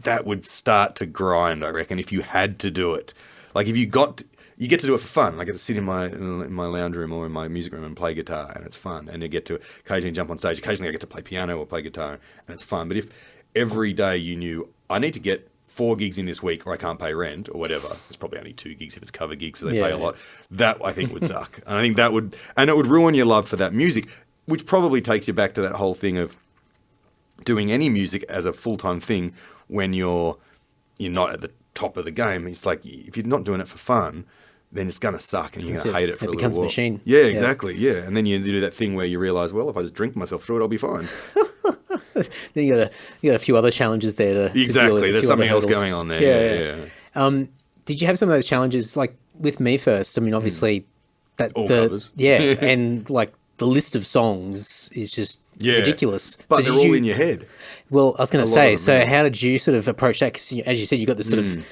that would start to grind, I reckon, if you had to do it. Like if you get to do it for fun. I get to sit in my lounge room or in my music room and play guitar, and it's fun. And you get to occasionally jump on stage. Occasionally I get to play piano or play guitar, and it's fun. But if every day you knew, I need to get 4 gigs in this week or I can't pay rent or whatever. It's probably only 2 gigs if it's cover gigs, so they pay a lot. That, I think, would suck. And I think it would ruin your love for that music, which probably takes you back to that whole thing of doing any music as a full-time thing when you're not at the top of the game. It's like, if you're not doing it for fun, then it's going to suck and you're going to hate it for a little while. It becomes a machine. Yeah, exactly. Yeah. And then you do that thing where you realize, well, if I just drink myself through it, I'll be fine. Then you got a few other challenges there to deal with. There's something else going on there. Yeah. Did you have some of those challenges, like with me first? I mean, obviously covers. Yeah, and like the list of songs is just ridiculous. But they're all in your head. Well, I was going to say, so how did you sort of approach that? Because as you said, you got this sort of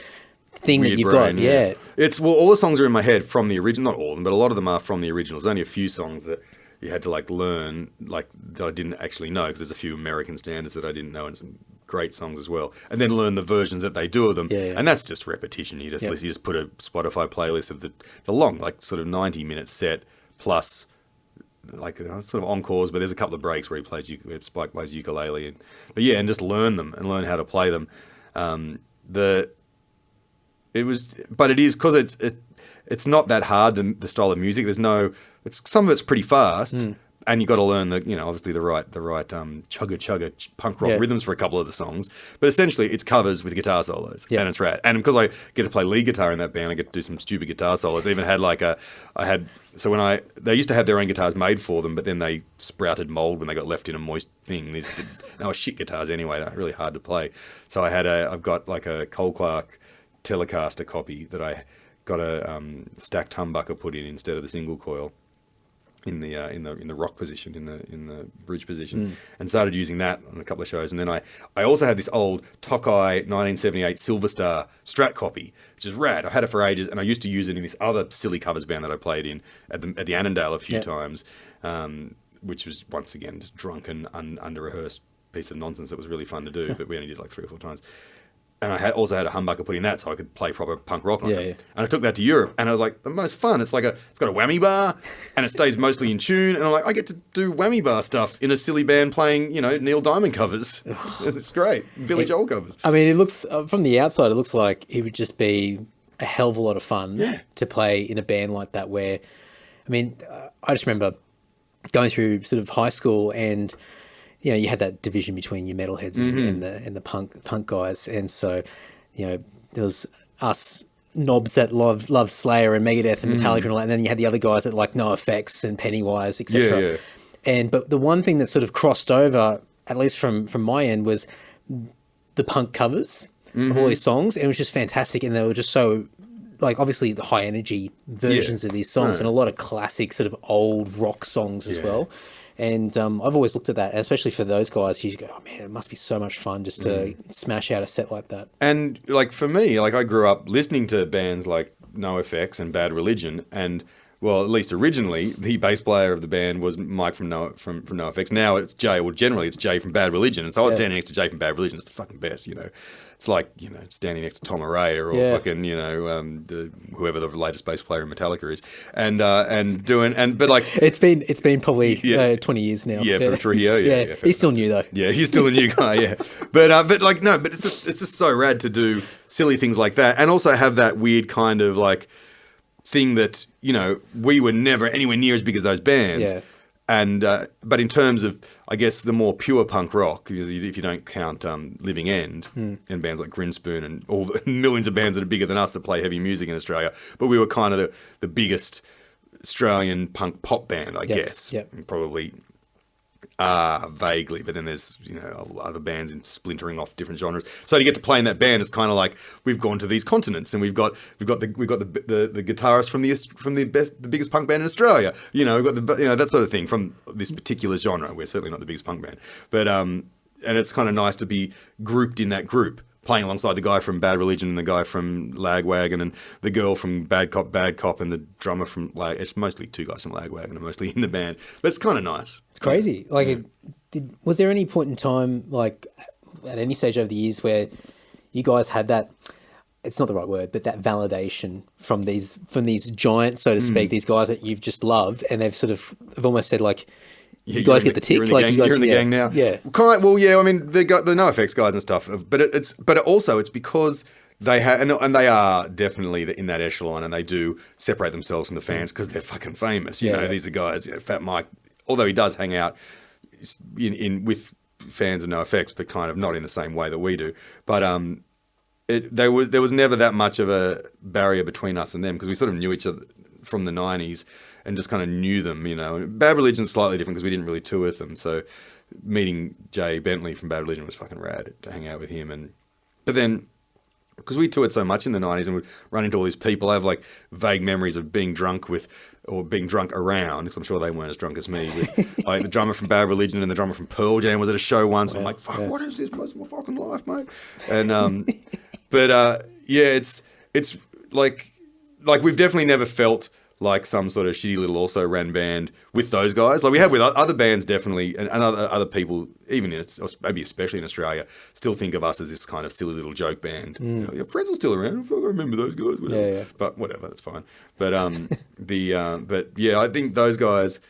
thing weird that you've brain, got. Yeah. It's all the songs are in my head from the original. Not all of them, but a lot of them are from the originals. There's only a few songs that you had to learn that I didn't actually know, because there's a few American standards that I didn't know and some great songs as well, and then learn the versions that they do of them. And that's just repetition. You just put a Spotify playlist of the long sort of 90-minute set plus sort of encores, but there's a couple of breaks where Spike plays ukulele, and just learn them and learn how to play them. It is because it's not that hard, the style of music. Some of it's pretty fast, and you got to learn obviously the right chugga punk rock rhythms for a couple of the songs. But essentially, it's covers with guitar solos, and it's rad. And because I get to play lead guitar in that band, I get to do some stupid guitar solos. I even had they used to have their own guitars made for them, but then they sprouted mold when they got left in a moist thing. They were shit guitars anyway. They're really hard to play. So I've got a Cole Clark Telecaster copy that I got a stacked humbucker put in instead of the single coil in the rock position, in the bridge position, and started using that on a couple of shows. And then I also had this old Tokai 1978 Silver Star Strat copy, which is rad. I had it for ages, and I used to use it in this other silly covers band that I played in at the Annandale a few times, which was once again just drunken, under-rehearsed piece of nonsense that was really fun to do, but we only did 3 or 4 times. And I also had a humbucker put in that so I could play proper punk rock on it. And I took that to Europe, and I was like, the most fun. It's got a whammy bar, and it stays mostly in tune. And I'm like, I get to do whammy bar stuff in a silly band playing, Neil Diamond covers. It's great. Billy Joel covers. I mean, it looks, from the outside, it looks like it would just be a hell of a lot of fun to play in a band like that where, I mean, I just remember going through sort of high school and, you had that division between your metalheads and the punk guys, and so there was us knobs that love Slayer and Megadeth and Metallica and all that, and then you had the other guys that like NoFX and Pennywise, etc. But the one thing that sort of crossed over, at least from my end, was the punk covers of all these songs, and it was just fantastic, and they were just so obviously the high energy versions of these songs and a lot of classic sort of old rock songs as well. And I've always looked at that, especially for those guys. You go, oh man, it must be so much fun just to smash out a set like that. And for me, I grew up listening to bands like NoFX and Bad Religion, and well, at least originally, the bass player of the band was Mike from NoFX. Now it's Jay. Well, generally it's Jay from Bad Religion. And so I was standing next to Jay from Bad Religion. It's the fucking best, you know. It's like, you know, standing next to Tom Araya or fucking, you know, whoever the latest bass player in Metallica is, but like it's been probably 20 years now. Yeah, for Trio. Yeah, he's still new though. Yeah, he's still a new guy. Yeah, but it's just so rad to do silly things like that, and also have that weird kind of like thing that, you know, we were never anywhere near as big as those bands. Yeah. And but in terms of, I guess, the more pure punk rock, if you don't count Living End and bands like Grinspoon and all the millions of bands that are bigger than us that play heavy music in Australia, but we were kind of the biggest Australian punk pop band, I guess. Yep. Probably vaguely, but then there's, you know, other bands splintering off different genres. So to get to play in that band, it's kind of like we've gone to these continents, and we've got the guitarist from the biggest punk band in Australia. You know, we've got that sort of thing from this particular genre. We're certainly not the biggest punk band, but and it's kind of nice to be grouped in that group, playing alongside the guy from Bad Religion and the guy from Lagwagon and the girl from Bad Cop and the drummer from it's mostly two guys from Lagwagon are mostly in the band. But it's kind of nice. It's crazy. Like, was there any point in time, like at any stage over the years, where you guys had that, it's not the right word, but that validation from these giants, so to speak, these guys that you've just loved, and they've sort of have almost said like, you guys get the tick, you're in the gang now. Yeah. Well, yeah. I mean, they got the NoFX guys and stuff, but it's because they have, and they are definitely in that echelon, and they do separate themselves from the fans because they're fucking famous. You know, these are guys. You know, Fat Mike, although he does hang out in with fans of NoFX, but kind of not in the same way that we do. But there was never that much of a barrier between us and them, because we sort of knew each other from the 90s. And just kind of knew them, you know. Bad Religion's slightly different because we didn't really tour with them. So meeting Jay Bentley from Bad Religion was fucking rad to hang out with him. But then, because we toured so much in the 90s and we'd run into all these people, I have like vague memories of being drunk around, because I'm sure they weren't as drunk as me, with like the drummer from Bad Religion and the drummer from Pearl Jam was at a show once. I'm like, fuck, what is this? Most of my fucking life, mate. And, it's like we've definitely never felt like some sort of shitty little also ran band with those guys. Like we have with other bands, definitely, and other people, even maybe especially in Australia, still think of us as this kind of silly little joke band. You know, your friends are still around. I remember those guys. Whatever. Yeah. But whatever, that's fine. But but yeah, I think those guys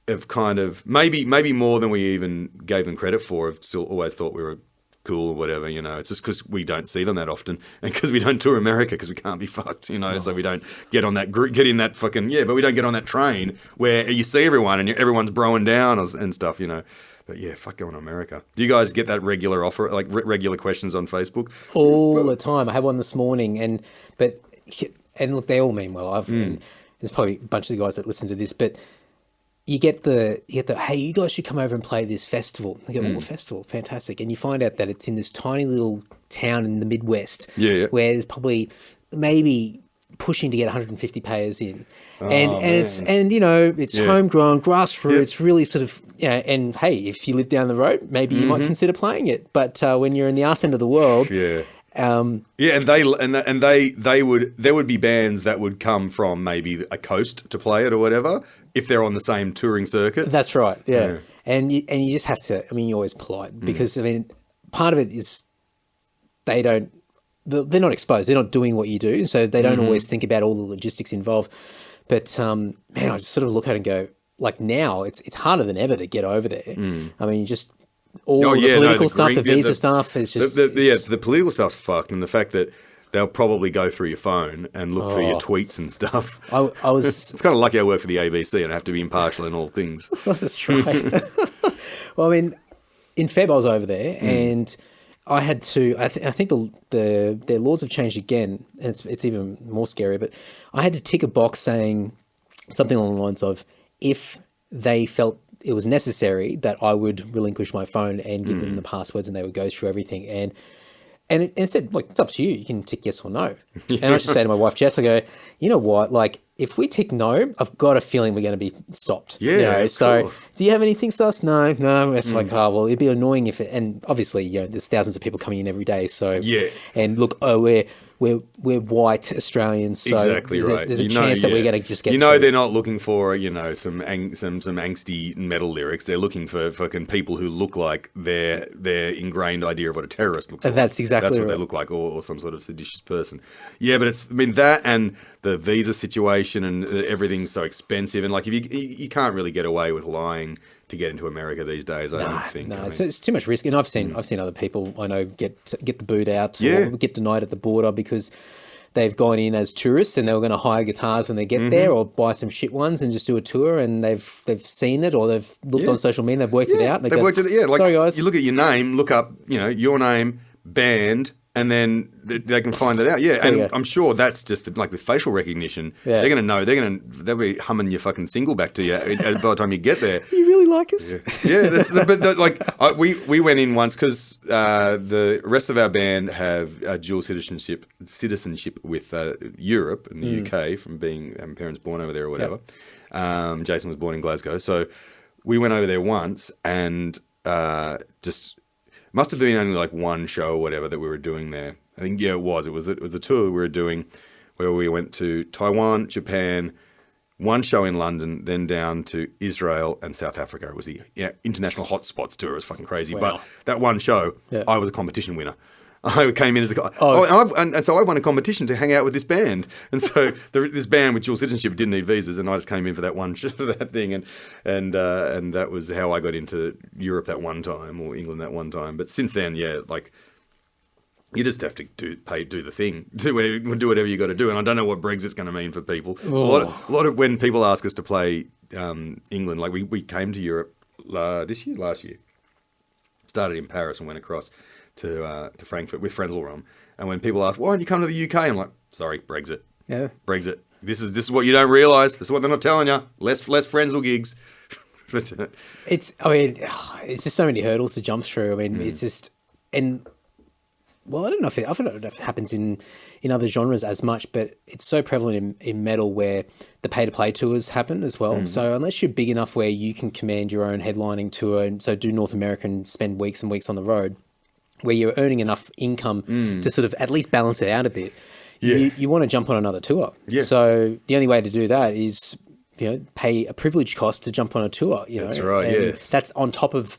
have kind of maybe more than we even gave them credit for. Have still always thought we were cool or whatever, you know. It's just because we don't see them that often, and because we don't tour America because we can't be fucked, you know. So we don't get on that get in that fucking but we don't get on that train where you see everyone and everyone's broing down and stuff, you know. But yeah, fuck going to America. Do you guys get that regular offer, like regular questions on Facebook? All the time. I had one this morning, and look, they all mean well. And there's probably a bunch of the guys that listen to this, but you get the hey, you guys should come over and play this festival. They go, festival, fantastic. And you find out that it's in this tiny little town in the Midwest, where there's probably maybe pushing to get 150 payers in. And you know, it's homegrown, grassroots, really sort of, and hey, if you live down the road, maybe you might consider playing it. But when you're in the arse end of the world, and there would be bands that would come from maybe a coast to play it or whatever if they're on the same touring circuit. That's right, and you just have to. I mean, you're always polite because I mean, part of it is they're not exposed. They're not doing what you do, so they don't always think about all the logistics involved. But man, I just sort of look at it and go, like now it's harder than ever to get over there. I mean, just all the political stuff, the visa stuff is just the political stuff's fucked, and the fact that they'll probably go through your phone and look for your tweets and stuff. I was it's kind of lucky I work for the ABC and I have to be impartial in all things. That's right. Well, I mean, in Feb I was over there and I had to. I think their laws have changed again, and it's even more scary. But I had to tick a box saying something along the lines of, if they felt it was necessary, that I would relinquish my phone and give them the passwords, and they would go through everything. And it said, like, it's up to you. You can tick yes or no. And I just say to my wife, Jess, I go, you know what? Like, if we tick no, I've got a feeling we're going to be stopped. Yeah, of so course. do you have anything, Sus? No. It's like, oh, well, it'd be annoying if it, and obviously, there's thousands of people coming in every day. So, Yeah. And look, we're white Australians, so Exactly right. there's a chance that we're going to just get they're through. not looking for some angsty metal lyrics. They're looking for fucking people who look like their ingrained idea of what a terrorist looks like. That's exactly what right. they look like, or some sort of seditious person. Yeah, but that and the visa situation and everything's so expensive, and like if you can't really get away with lying to get into America these days. I don't think. No, it's too much risk. And I've seen other people I know get the boot out or get denied at the border because they've gone in as tourists and they were going to hire guitars when they get there or buy some shit ones and just do a tour, and they've seen it or they've looked on social media, they've worked it out. And Worked it. Yeah, like sorry guys. You look at your name, look up your name, band. And then they can find it out. Yeah, and I'm sure that's just like with facial recognition. Yeah. They're going to know. They'll be humming your fucking single back to you by the time you get there. You really like us? Yeah. We went in once because the rest of our band have dual citizenship with Europe and the UK from being parents born over there or whatever. Yep. Jason was born in Glasgow, so we went over there once and just. Must have been only like one show or whatever that we were doing there. I think, it was. It was the tour we were doing where we went to Taiwan, Japan, one show in London, then down to Israel and South Africa. It was the international hotspots tour. It was fucking crazy. Wow. But that one show, I was a competition winner. I came in as a guy. And so I won a competition to hang out with this band. And so this band with dual citizenship didn't need visas, and I just came in for that one that thing, and that was how I got into Europe that one time, or England that one time. But since then, like you just have to do the thing, do whatever you got to do. And I don't know what Brexit's going to mean for people. A lot of when people ask us to play England, like we came to Europe last year, started in Paris and went across to Frankfurt with Frenzal Romb, and when people ask, why don't you come to the UK? I'm like, sorry, Brexit. Yeah. Brexit. This is what you don't realise. This is what they're not telling you. Less Frenzal gigs. It's just so many hurdles to jump through. I mean, it's just, and well, I don't know if it happens in other genres as much, but it's so prevalent in metal where the pay-to-play tours happen as well. So unless you're big enough where you can command your own headlining tour, and so do North America and spend weeks and weeks on the road, where you're earning enough income to sort of at least balance it out a bit, you want to jump on another tour. Yeah. So the only way to do that is, pay a privilege cost to jump on a tour. That's right, and yes. That's on top of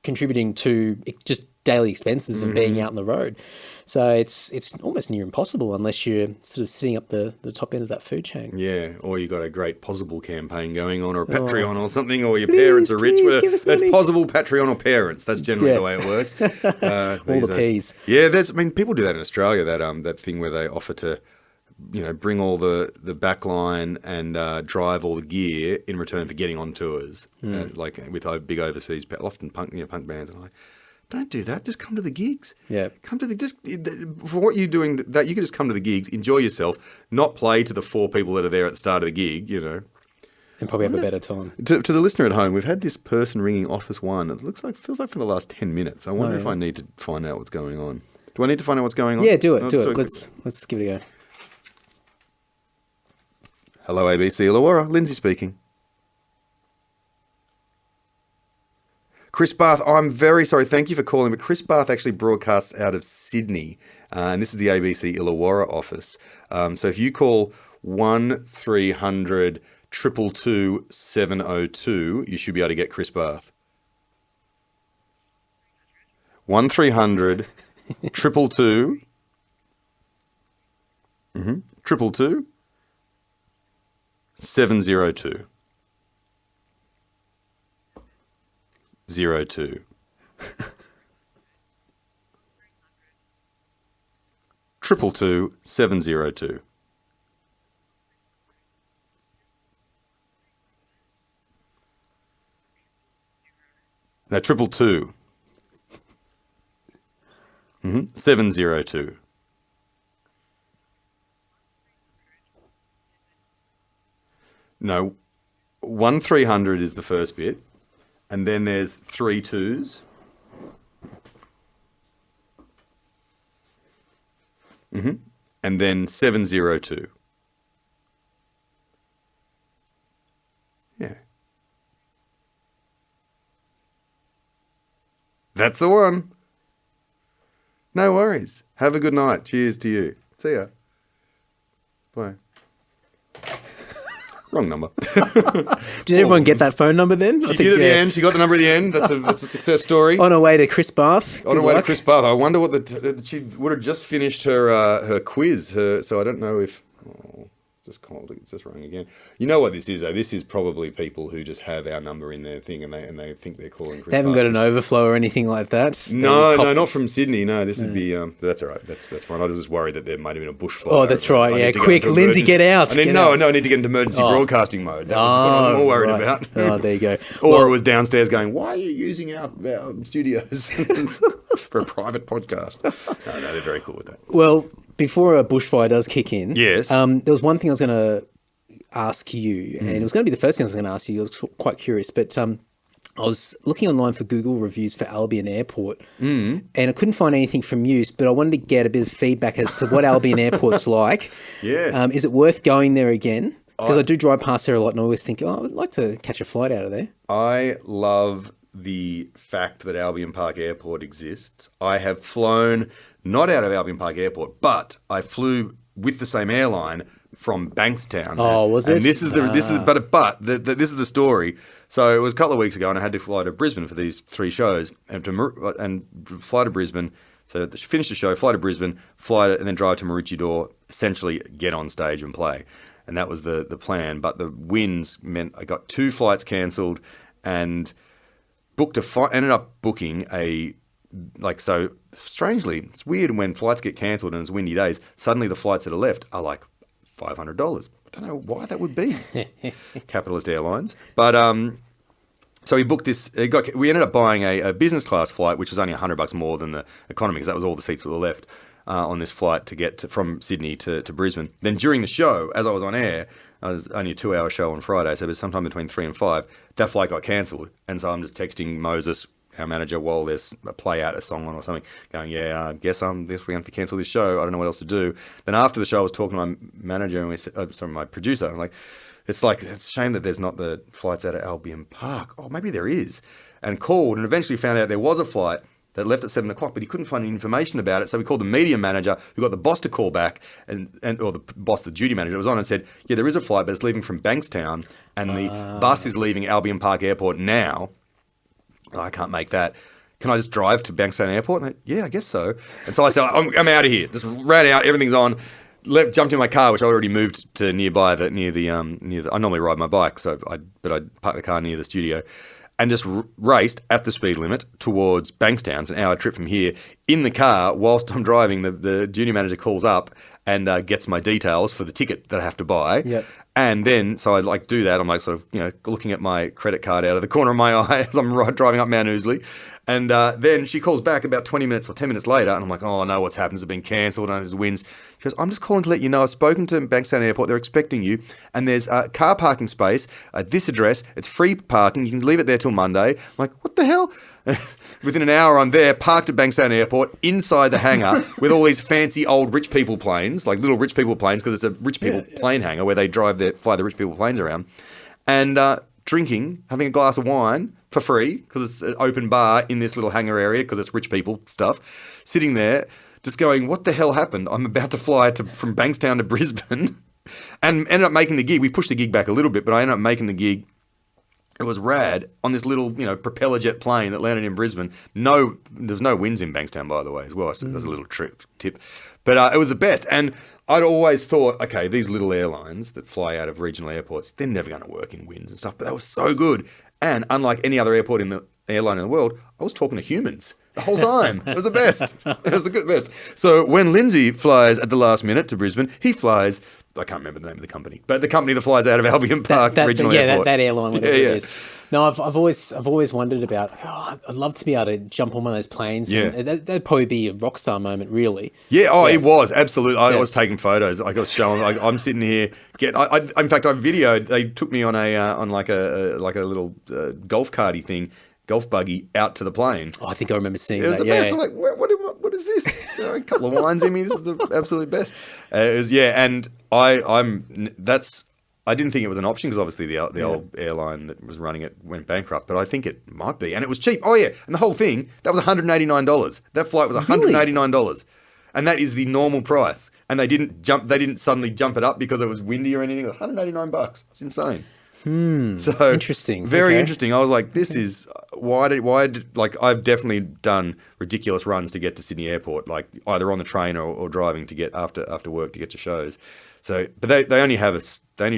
contributing to just daily expenses and being out on the road. So it's almost near impossible unless you're sort of sitting up the top end of that food chain. Yeah, or you got a great Possible campaign going on, or a Patreon or something, or your parents are rich. That's Possible, Patreon, or parents. That's generally the way it works. All the P's. Yeah, people do that in Australia. That thing where they offer to, bring all the backline and drive all the gear in return for getting on tours, like with big overseas, often punk bands, and I'm like, don't do that. Just come to the gigs. Yeah. Come to for what you're doing, that you can just come to the gigs, enjoy yourself, not play to the 4 people that are there at the start of the gig, And probably have a better time. To the listener at home, we've had this person ringing Office 1. It feels like for the last 10 minutes. I wonder if I need to find out what's going on. Do I need to find out what's going on? Yeah, do it. Let's give it a go. Hello, ABC Illawarra. Lindsay speaking. Chris Barth, I'm very sorry. Thank you for calling, but Chris Barth actually broadcasts out of Sydney, and this is the ABC Illawarra office. So if you call 1300 222 702, you should be able to get Chris Barth. 1300 222 222 702. 02. 222 702. No, 222. 702. No, 1300 is the first bit. And then there's 3 2s. And then 702. That's the one. No worries. Have a good night. Cheers to you. See ya. Bye. Wrong number. Did everyone get that phone number then? She did at the end. She got the number at the end. That's a success story. On her way to Chris Bath. On her way to Chris Bath. I wonder what she would have just finished her quiz. So I don't know if... It's just wrong again. You know what this is, though? This is probably people who just have our number in their thing and they think they're calling Chris. They haven't got an overflow or anything like that? No, not from Sydney. No, this would be... that's all right. That's fine. I was just worried that there might have been a bushfire. Oh, that's right. Yeah, quick. Lindsay, get out. I need to get into emergency broadcasting mode. That was what I was more worried about. Oh, there you go. Or it was downstairs going, why are you using our studios for a private podcast? No, they're very cool with that. Well... Before a bushfire does kick in, yes. There was one thing I was going to ask you, and it was going to be the first thing I was going to ask you. I was quite curious, but I was looking online for Google reviews for Albion Airport, and I couldn't find anything from you, but I wanted to get a bit of feedback as to what Albion Airport's like. Yeah. Is it worth going there again? Because I do drive past there a lot, and I always think, I would like to catch a flight out of there. I love the fact that Albion Park Airport exists. I have flown... not out of Albion Park Airport, but I flew with the same airline from Bankstown. Oh, was it? And this is the story. So it was a couple of weeks ago, and I had to fly to Brisbane for these 3 shows, and fly to Brisbane. So finish the show, fly to Brisbane, and then drive to Maroochydore, essentially get on stage and play. And that was the plan. But the winds meant I got 2 flights cancelled, and ended up booking so strangely, it's weird when flights get cancelled and it's windy days, suddenly the flights that are left are like $500. I don't know why that would be. Capitalist Airlines. But so we booked this, we ended up buying a business class flight, which was only $100 more than the economy, because that was all the seats that were left on this flight to get from Sydney to Brisbane. Then during the show, as I was on air, it was only a 2-hour show on Friday, so it was sometime between 3 and 5, that flight got cancelled. And so I'm just texting Moses, our manager, while there's a play out, a song on or something, going, I guess we're going to have to cancel this show. I don't know what else to do. Then after the show, I was talking to my manager and my producer. I'm like, it's a shame that there's not the flights out of Albion Park. Oh, maybe there is. And called and eventually found out there was a flight that left at 7 o'clock, but he couldn't find any information about it. So we called the media manager, who got the boss to call back, or the boss, the duty manager that was on, and said, yeah, there is a flight, but it's leaving from Bankstown, and the bus is leaving Albion Park Airport now. Oh, I can't make that. Can I just drive to Bankstown Airport? And yeah, I guess so. And so I said, I'm out of here. Just ran out. Everything's on. Jumped in my car, which I already moved to nearby. I normally ride my bike, but I parked the car near the studio, and just raced at the speed limit towards Bankstown. It's an hour trip from here. In the car, whilst I'm driving, the duty manager calls up and gets my details for the ticket that I have to buy. Yep. And then, so I do that. I'm looking at my credit card out of the corner of my eye as I'm driving up Mount Ousley. And then she calls back about 20 minutes or 10 minutes later, and I'm like, oh no, what's happened? It's been cancelled, and there's winds. She goes, I'm just calling to let you know, I've spoken to Bankstown Airport, they're expecting you, and there's a car parking space at this address, it's free parking, you can leave it there till Monday. I'm like, what the hell? Within an hour, I'm there, parked at Bankstown Airport, inside the hangar, with all these fancy old rich people planes, like little rich people planes, because it's a rich people plane hangar where they fly the rich people planes around, and drinking, having a glass of wine for free, because it's an open bar in this little hangar area, because it's rich people stuff, sitting there, just going, what the hell happened? I'm about to fly from Bankstown to Brisbane, and ended up making the gig. We pushed the gig back a little bit, but I ended up making the gig. It was rad on this little, propeller jet plane that landed in Brisbane. There's no winds in Bankstown, by the way, as well. So there's a little tip. But it was the best. And I'd always thought, okay, these little airlines that fly out of regional airports, they're never going to work in winds and stuff. But that was so good. And unlike any other airline in the world, I was talking to humans the whole time. It was the best. It was the good best. So when Lindsay flies at the last minute to Brisbane, he flies... I can't remember the name of the company, but the company that flies out of Albion Park Regional Airport. That airline, whatever it is. No, I've always wondered about. I'd love to be able to jump on one of those planes. Yeah, that'd probably be a rock star moment, really. Yeah. Oh, yeah. It was absolutely. I was taking photos. I was showing. I'm sitting here. In fact, I videoed. They took me on like a little golf carty thing. Golf buggy out to the plane. Oh, I think I remember seeing that. It was the best. I'm like, what is this? A couple of wines in me. This is the absolute best. It was, and I I didn't think it was an option because obviously the old airline that was running it went bankrupt, but I think it might be. And it was cheap. Oh, yeah. And the whole thing, that was $189. That flight was $189. And that is the normal price. And they didn't suddenly jump it up because it was windy or anything. It was $189. It's insane. So interesting. Very interesting. I was like, this is why like I've definitely done ridiculous runs to get to Sydney Airport, like either on the train or driving to get after work to get to shows. So, but they only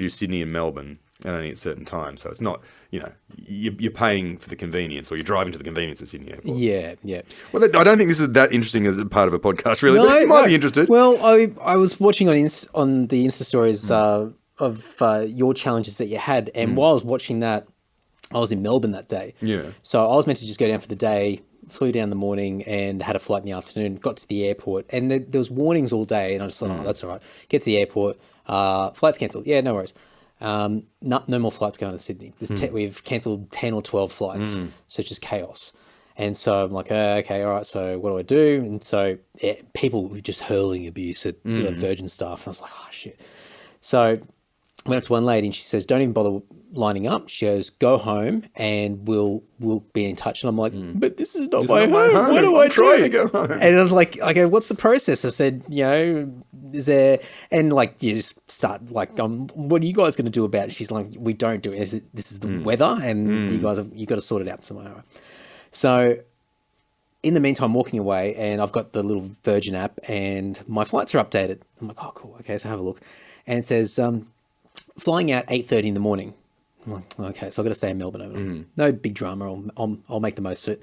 do Sydney and Melbourne and only at certain times. So it's not, you're paying for the convenience or you're driving to the convenience at Sydney Airport. Yeah, yeah. Well, I don't think this is that interesting as a part of a podcast, really. But you might be interested. Well, I was watching on the Insta stories of your challenges that you had, and while I was watching that, I was in Melbourne that day. Yeah. So I was meant to just go down for the day, flew down in the morning and had a flight in the afternoon, got to the airport, and there was warnings all day, and I just thought, oh, that's all right. Get to the airport, flight's cancelled. Yeah, no worries. No more flights going to Sydney. We've cancelled 10 or 12 flights, so it's just chaos. And so I'm like, okay, all right, so what do I do? And so people were just hurling abuse at Virgin staff, and I was like, oh, shit. So I went up to one lady and she says, don't even bother lining up. She goes, go home and we'll be in touch. And I'm like, but this is not my home. What do I do? Trying to go home. And I was like, okay, what's the process? I said, is there, and like, you just start like, what are you guys going to do about it? She's like, we don't do it. This is the weather and you got to sort it out tomorrow. So in the meantime, walking away, and I've got the little Virgin app and my flights are updated. I'm like, oh, cool. Okay, so have a look. And it says, flying out 8:30 in the morning. I'm like, okay, so I've got to stay in Melbourne overnight. No big drama. I'll make the most of it.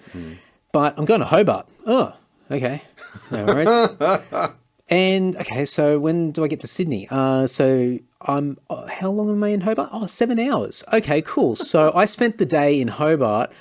But I'm going to Hobart. Oh, okay. No worries. And, okay, so when do I get to Sydney? So I'm, how long am I in Hobart? Oh, 7 hours. Okay, cool. So I spent the day in Hobart,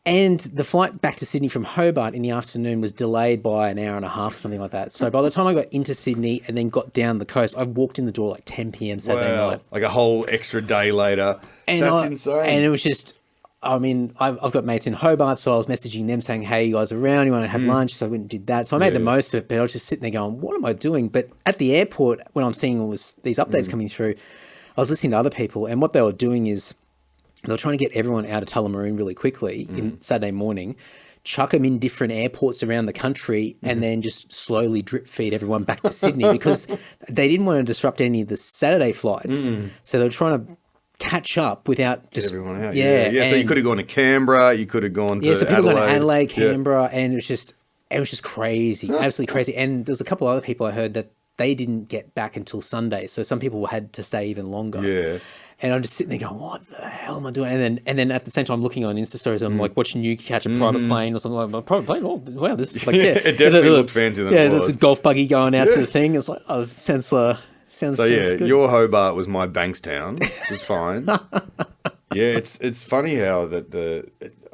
and the flight back to Sydney from Hobart in the afternoon was delayed by an hour and a half or something like that. So by the time I got into Sydney and then got down the coast, I walked in the door like 10 p.m. Saturday night. Like a whole extra day later. And that's insane. And it was just, I mean, I've got mates in Hobart, so I was messaging them saying, hey, you guys are around, you want to have lunch? So I went and did that. So I made the most of it, but I was just sitting there going, what am I doing? But at the airport, when I'm seeing all these updates coming through, I was listening to other people, and what they were doing is, they were trying to get everyone out of Tullamarine really quickly in Saturday morning, chuck them in different airports around the country, and then just slowly drip feed everyone back to Sydney because they didn't want to disrupt any of the Saturday flights. So they were trying to catch up without just... Get everyone out. Yeah. So you could have gone to Canberra, you could have gone to so people Adelaide. Gone to Adelaide, Canberra, and it was just crazy, absolutely crazy. And there was a couple of other people I heard that they didn't get back until Sunday. So some people had to stay even longer. Yeah. And I'm just sitting there going, what the hell am I doing? And then at the same time, looking on Insta stories, I'm like watching you catch a private plane or something like that. Private plane? Oh, wow, this is like, it definitely looked fancier than it was. Yeah, there's a golf buggy going out to the thing. It's like, oh, sounds good. Your Hobart was my Bankstown, which is fine. It's funny how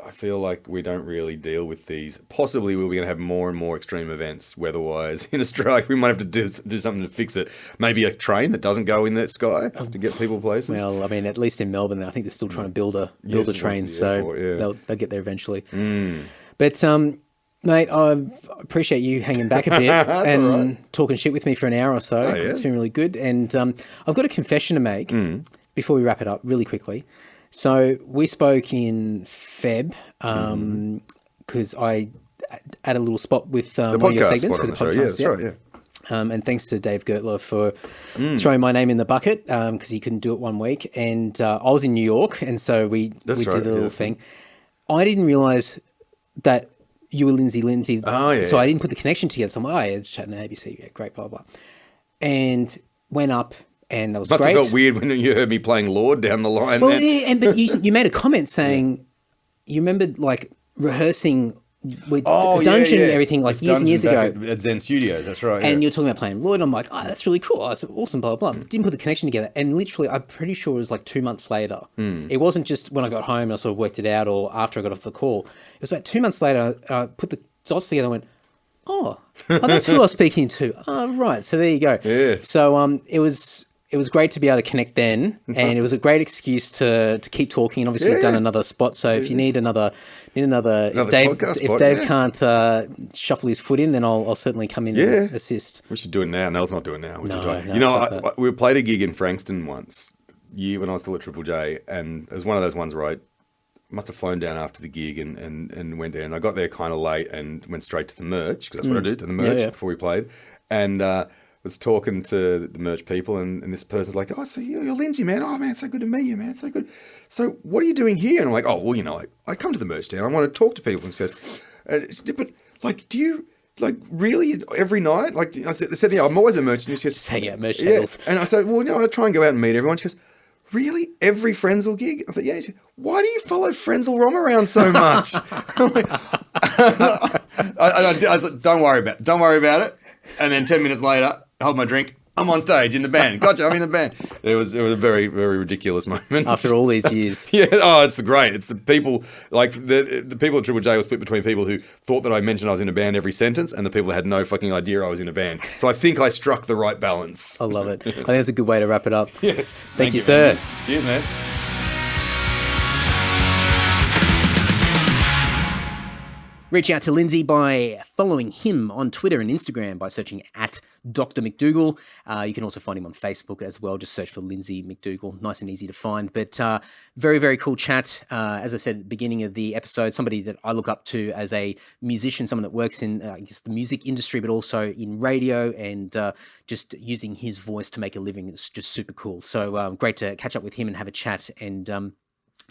I feel like we don't really deal with these. Possibly we're going to have more and more extreme events weather-wise in Australia. We might have to do something to fix it. Maybe a train that doesn't go in that sky to get people places. Well, I mean, at least in Melbourne, I think they're still trying to build a train, so airport, they'll get there eventually. But mate, I appreciate you hanging back a bit and talking shit with me for an hour or so. It's been really good. And I've got a confession to make before we wrap it up really quickly. So we spoke in Feb because I had a little spot with one of your segments for the podcast. Yeah, that's right, yeah. And thanks to Dave Gertler for throwing my name in the bucket because he couldn't do it one week. And I was in New York, and so we did the little thing. I didn't realise that you were Lindsay. Oh, yeah. So I didn't put the connection together. So I'm like, it's chatting to ABC. Yeah, great, blah, blah. And went up. And that was Must great. have felt weird when you heard me playing Lord down the line. Well, but you made a comment saying you remembered like rehearsing with the dungeon and everything like years and years ago at Zen Studios. That's right. And you're talking about playing Lord. And I'm like, oh, that's really cool. Oh, that's awesome. Blah blah blah. Didn't put the connection together. And literally, I'm pretty sure it was like 2 months later. It wasn't just when I got home and I sort of worked it out, or after I got off the call. It was about 2 months later. I put the dots together and went, oh, that's who I was speaking to. Oh, right. So there you go. Yeah. So it was great to be able to connect then, and it was a great excuse to keep talking. And obviously, you've done another spot, so if you need another, if Dave can't shuffle his foot in, then I'll certainly come in and assist. We should do it now. No, let's not do it now. We played a gig in Frankston once year when I was still at Triple J, and it was one of those ones where I must have flown down after the gig and went there. And I got there kind of late and went straight to the merch, because that's what I do, to the merch before we played. And was talking to the merch people, and this person's like, "Oh, so you're Lindsay, man. Oh, man, it's so good to meet you, man. It's so good. So what are you doing here?" And I'm like, "Oh, well, you know, I come to the merch stand. I want to talk to people." And she says, "But, like, do you... like, really, every night?" Like, I said, "Yeah, I'm always a merchant." And she goes, Just hang out at merch tables. And I said, "Well, you know, I try and go out and meet everyone." She goes, "Really? Every Frenzal gig?" I said, "Yeah." She goes, "Why do you follow Frenzal Romb around so much?" I'm like, I was like, don't worry about it. And then 10 minutes later, I hold my drink. I'm on stage in the band. Gotcha, I'm in the band. It was a very, very ridiculous moment. After all these years. Yeah, oh, it's great. It's the people, like, the people at Triple J were split between people who thought that I mentioned I was in a band every sentence and the people that had no fucking idea I was in a band. So I think I struck the right balance. I love it. I think that's a good way to wrap it up. Yes. Thank you, sir. Man. Cheers, man. Reach out to Lindsay by following him on Twitter and Instagram by searching at Dr. McDougall. You can also find him on Facebook as well. Just search for Lindsay McDougall. Nice and easy to find. But very, very cool chat. As I said at the beginning of the episode, somebody that I look up to as a musician, someone that works in, I guess, the music industry, but also in radio, and just using his voice to make a living. It's just super cool. So great to catch up with him and have a chat. And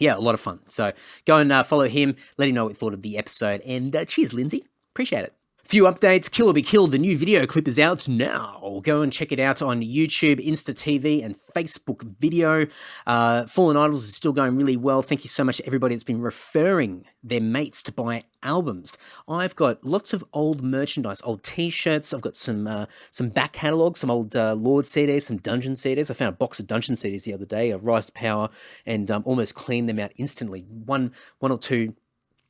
yeah, a lot of fun. So go and follow him. Let him know what you thought of the episode. And cheers, Lindsay. Appreciate it. Few updates. Kill or Be Killed. The new video clip is out now. Go and check it out on YouTube, Insta TV, and Facebook video. Fallen Idols is still going really well. Thank you so much to everybody that's been referring their mates to buy albums. I've got lots of old merchandise, old T-shirts. I've got some back catalogs, some old Lord CDs, some Dungeon CDs. I found a box of Dungeon CDs the other day, a Rise to Power, and almost cleaned them out instantly. One or two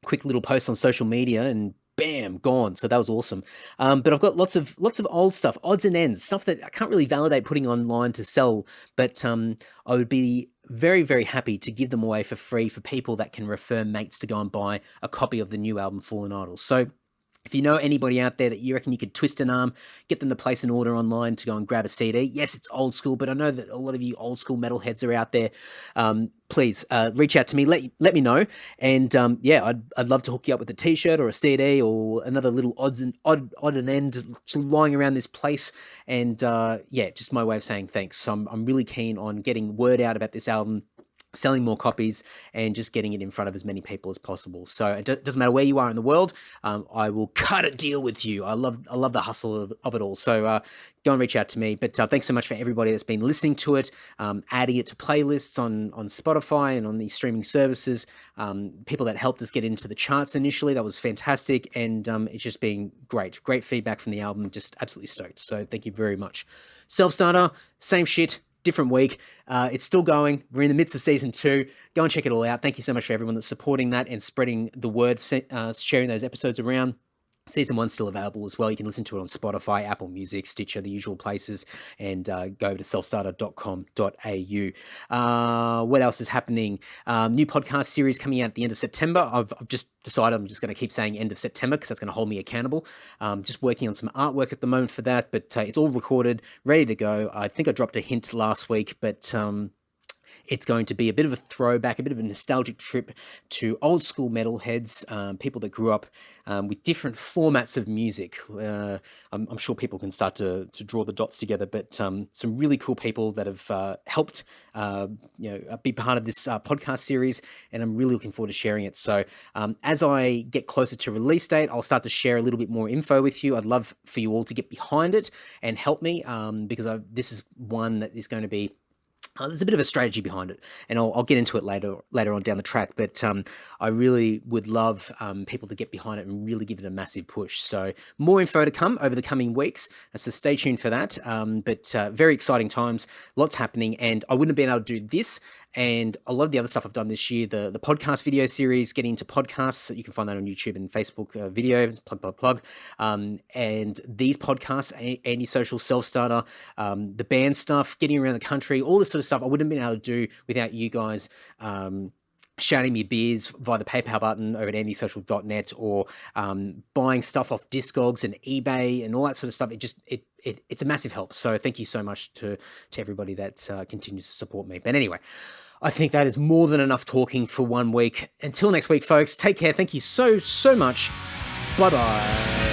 quick little posts on social media, and bam, gone. So that was awesome. But I've got lots of old stuff, odds and ends, stuff that I can't really validate putting online to sell, but I would be very, very happy to give them away for free for people that can refer mates to go and buy a copy of the new album Fallen Idols. So if you know anybody out there that you reckon you could twist an arm, get them to place an order online to go and grab a CD. Yes, it's old school, but I know that a lot of you old school metalheads are out there. Please reach out to me. Let me know. And yeah, I'd love to hook you up with a T-shirt or a CD or another little odd and end lying around this place. And yeah, just my way of saying thanks. So I'm really keen on getting word out about this album, selling more copies, and just getting it in front of as many people as possible. So it doesn't matter where you are in the world. I will cut a deal with you. I love the hustle of it all. So go and reach out to me. But thanks so much for everybody that's been listening to it, adding it to playlists on Spotify and on these streaming services. People that helped us get into the charts initially, that was fantastic. And it's just been great feedback from the album. Just absolutely stoked. So thank you very much. Self-Starter, same shit, different week. It's still going. We're in the midst of season 2. Go and check it all out. Thank you so much for everyone that's supporting that and spreading the word, sharing those episodes around. Season 1's still available as well. You can listen to it on Spotify, Apple Music, Stitcher, the usual places, and go over to selfstarter.com.au. What else is happening? New podcast series coming out at the end of September. I've just decided I'm just going to keep saying end of September because that's going to hold me accountable. Just working on some artwork at the moment for that, but it's all recorded, ready to go. I think I dropped a hint last week, but it's going to be a bit of a throwback, a bit of a nostalgic trip to old school metalheads, people that grew up with different formats of music. I'm sure people can start to draw the dots together, but some really cool people that have helped be part of this podcast series, and I'm really looking forward to sharing it. So as I get closer to release date, I'll start to share a little bit more info with you. I'd love for you all to get behind it and help me because this is one that is going to be there's a bit of a strategy behind it, and I'll get into it later on down the track, but I really would love people to get behind it and really give it a massive push. So more info to come over the coming weeks, so stay tuned for that. But very exciting times, lots happening, and I wouldn't have been able to do this and a lot of the other stuff I've done this year, the podcast video series, getting into podcasts. You can find that on YouTube and Facebook video, plug. And these podcasts, Andy Social, Self-Starter, the band stuff, getting around the country, all this sort of stuff I wouldn't have been able to do without you guys shouting me beers via the PayPal button over at andysocial.net, or buying stuff off Discogs and eBay and all that sort of stuff. It's a massive help. So thank you so much to everybody that continues to support me. But anyway, I think that is more than enough talking for one week. Until next week, folks, take care. Thank you so much. Bye-bye.